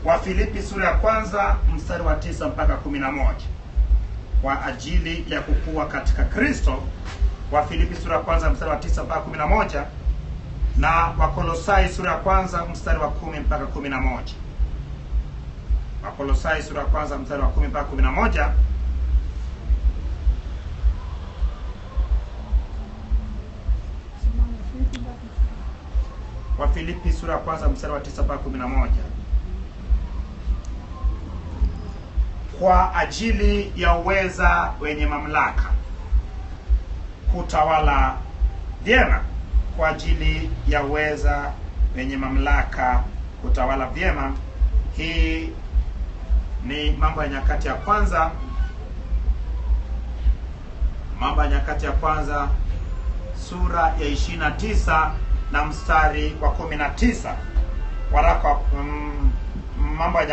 Speaker 1: wa Filipi sura ya 1 mstari wa 9 mpaka 11. Kwa ajili ya kukua katika Kristo, wa Filipi sura ya 1 mstari wa 9 mpaka 11, na Wakolosai sura ya 1 mstari wa 10 mpaka 11. Wakolosai sura ya 1 mstari wa 10 mpaka 11. Wa Filipi sura ya 1 mstari wa 9 mpaka 11. Kwa ajili ya uweza wenye mamlaka kutawala vyema. Kwa ajili ya uweza wenye mamlaka kutawala vyema. Hii ni Mambo ya Nyakati ya Kwanza, Mambo ya Nyakati ya Kwanza sura ya 29 na mstari wa 19. Waraka Mambo ya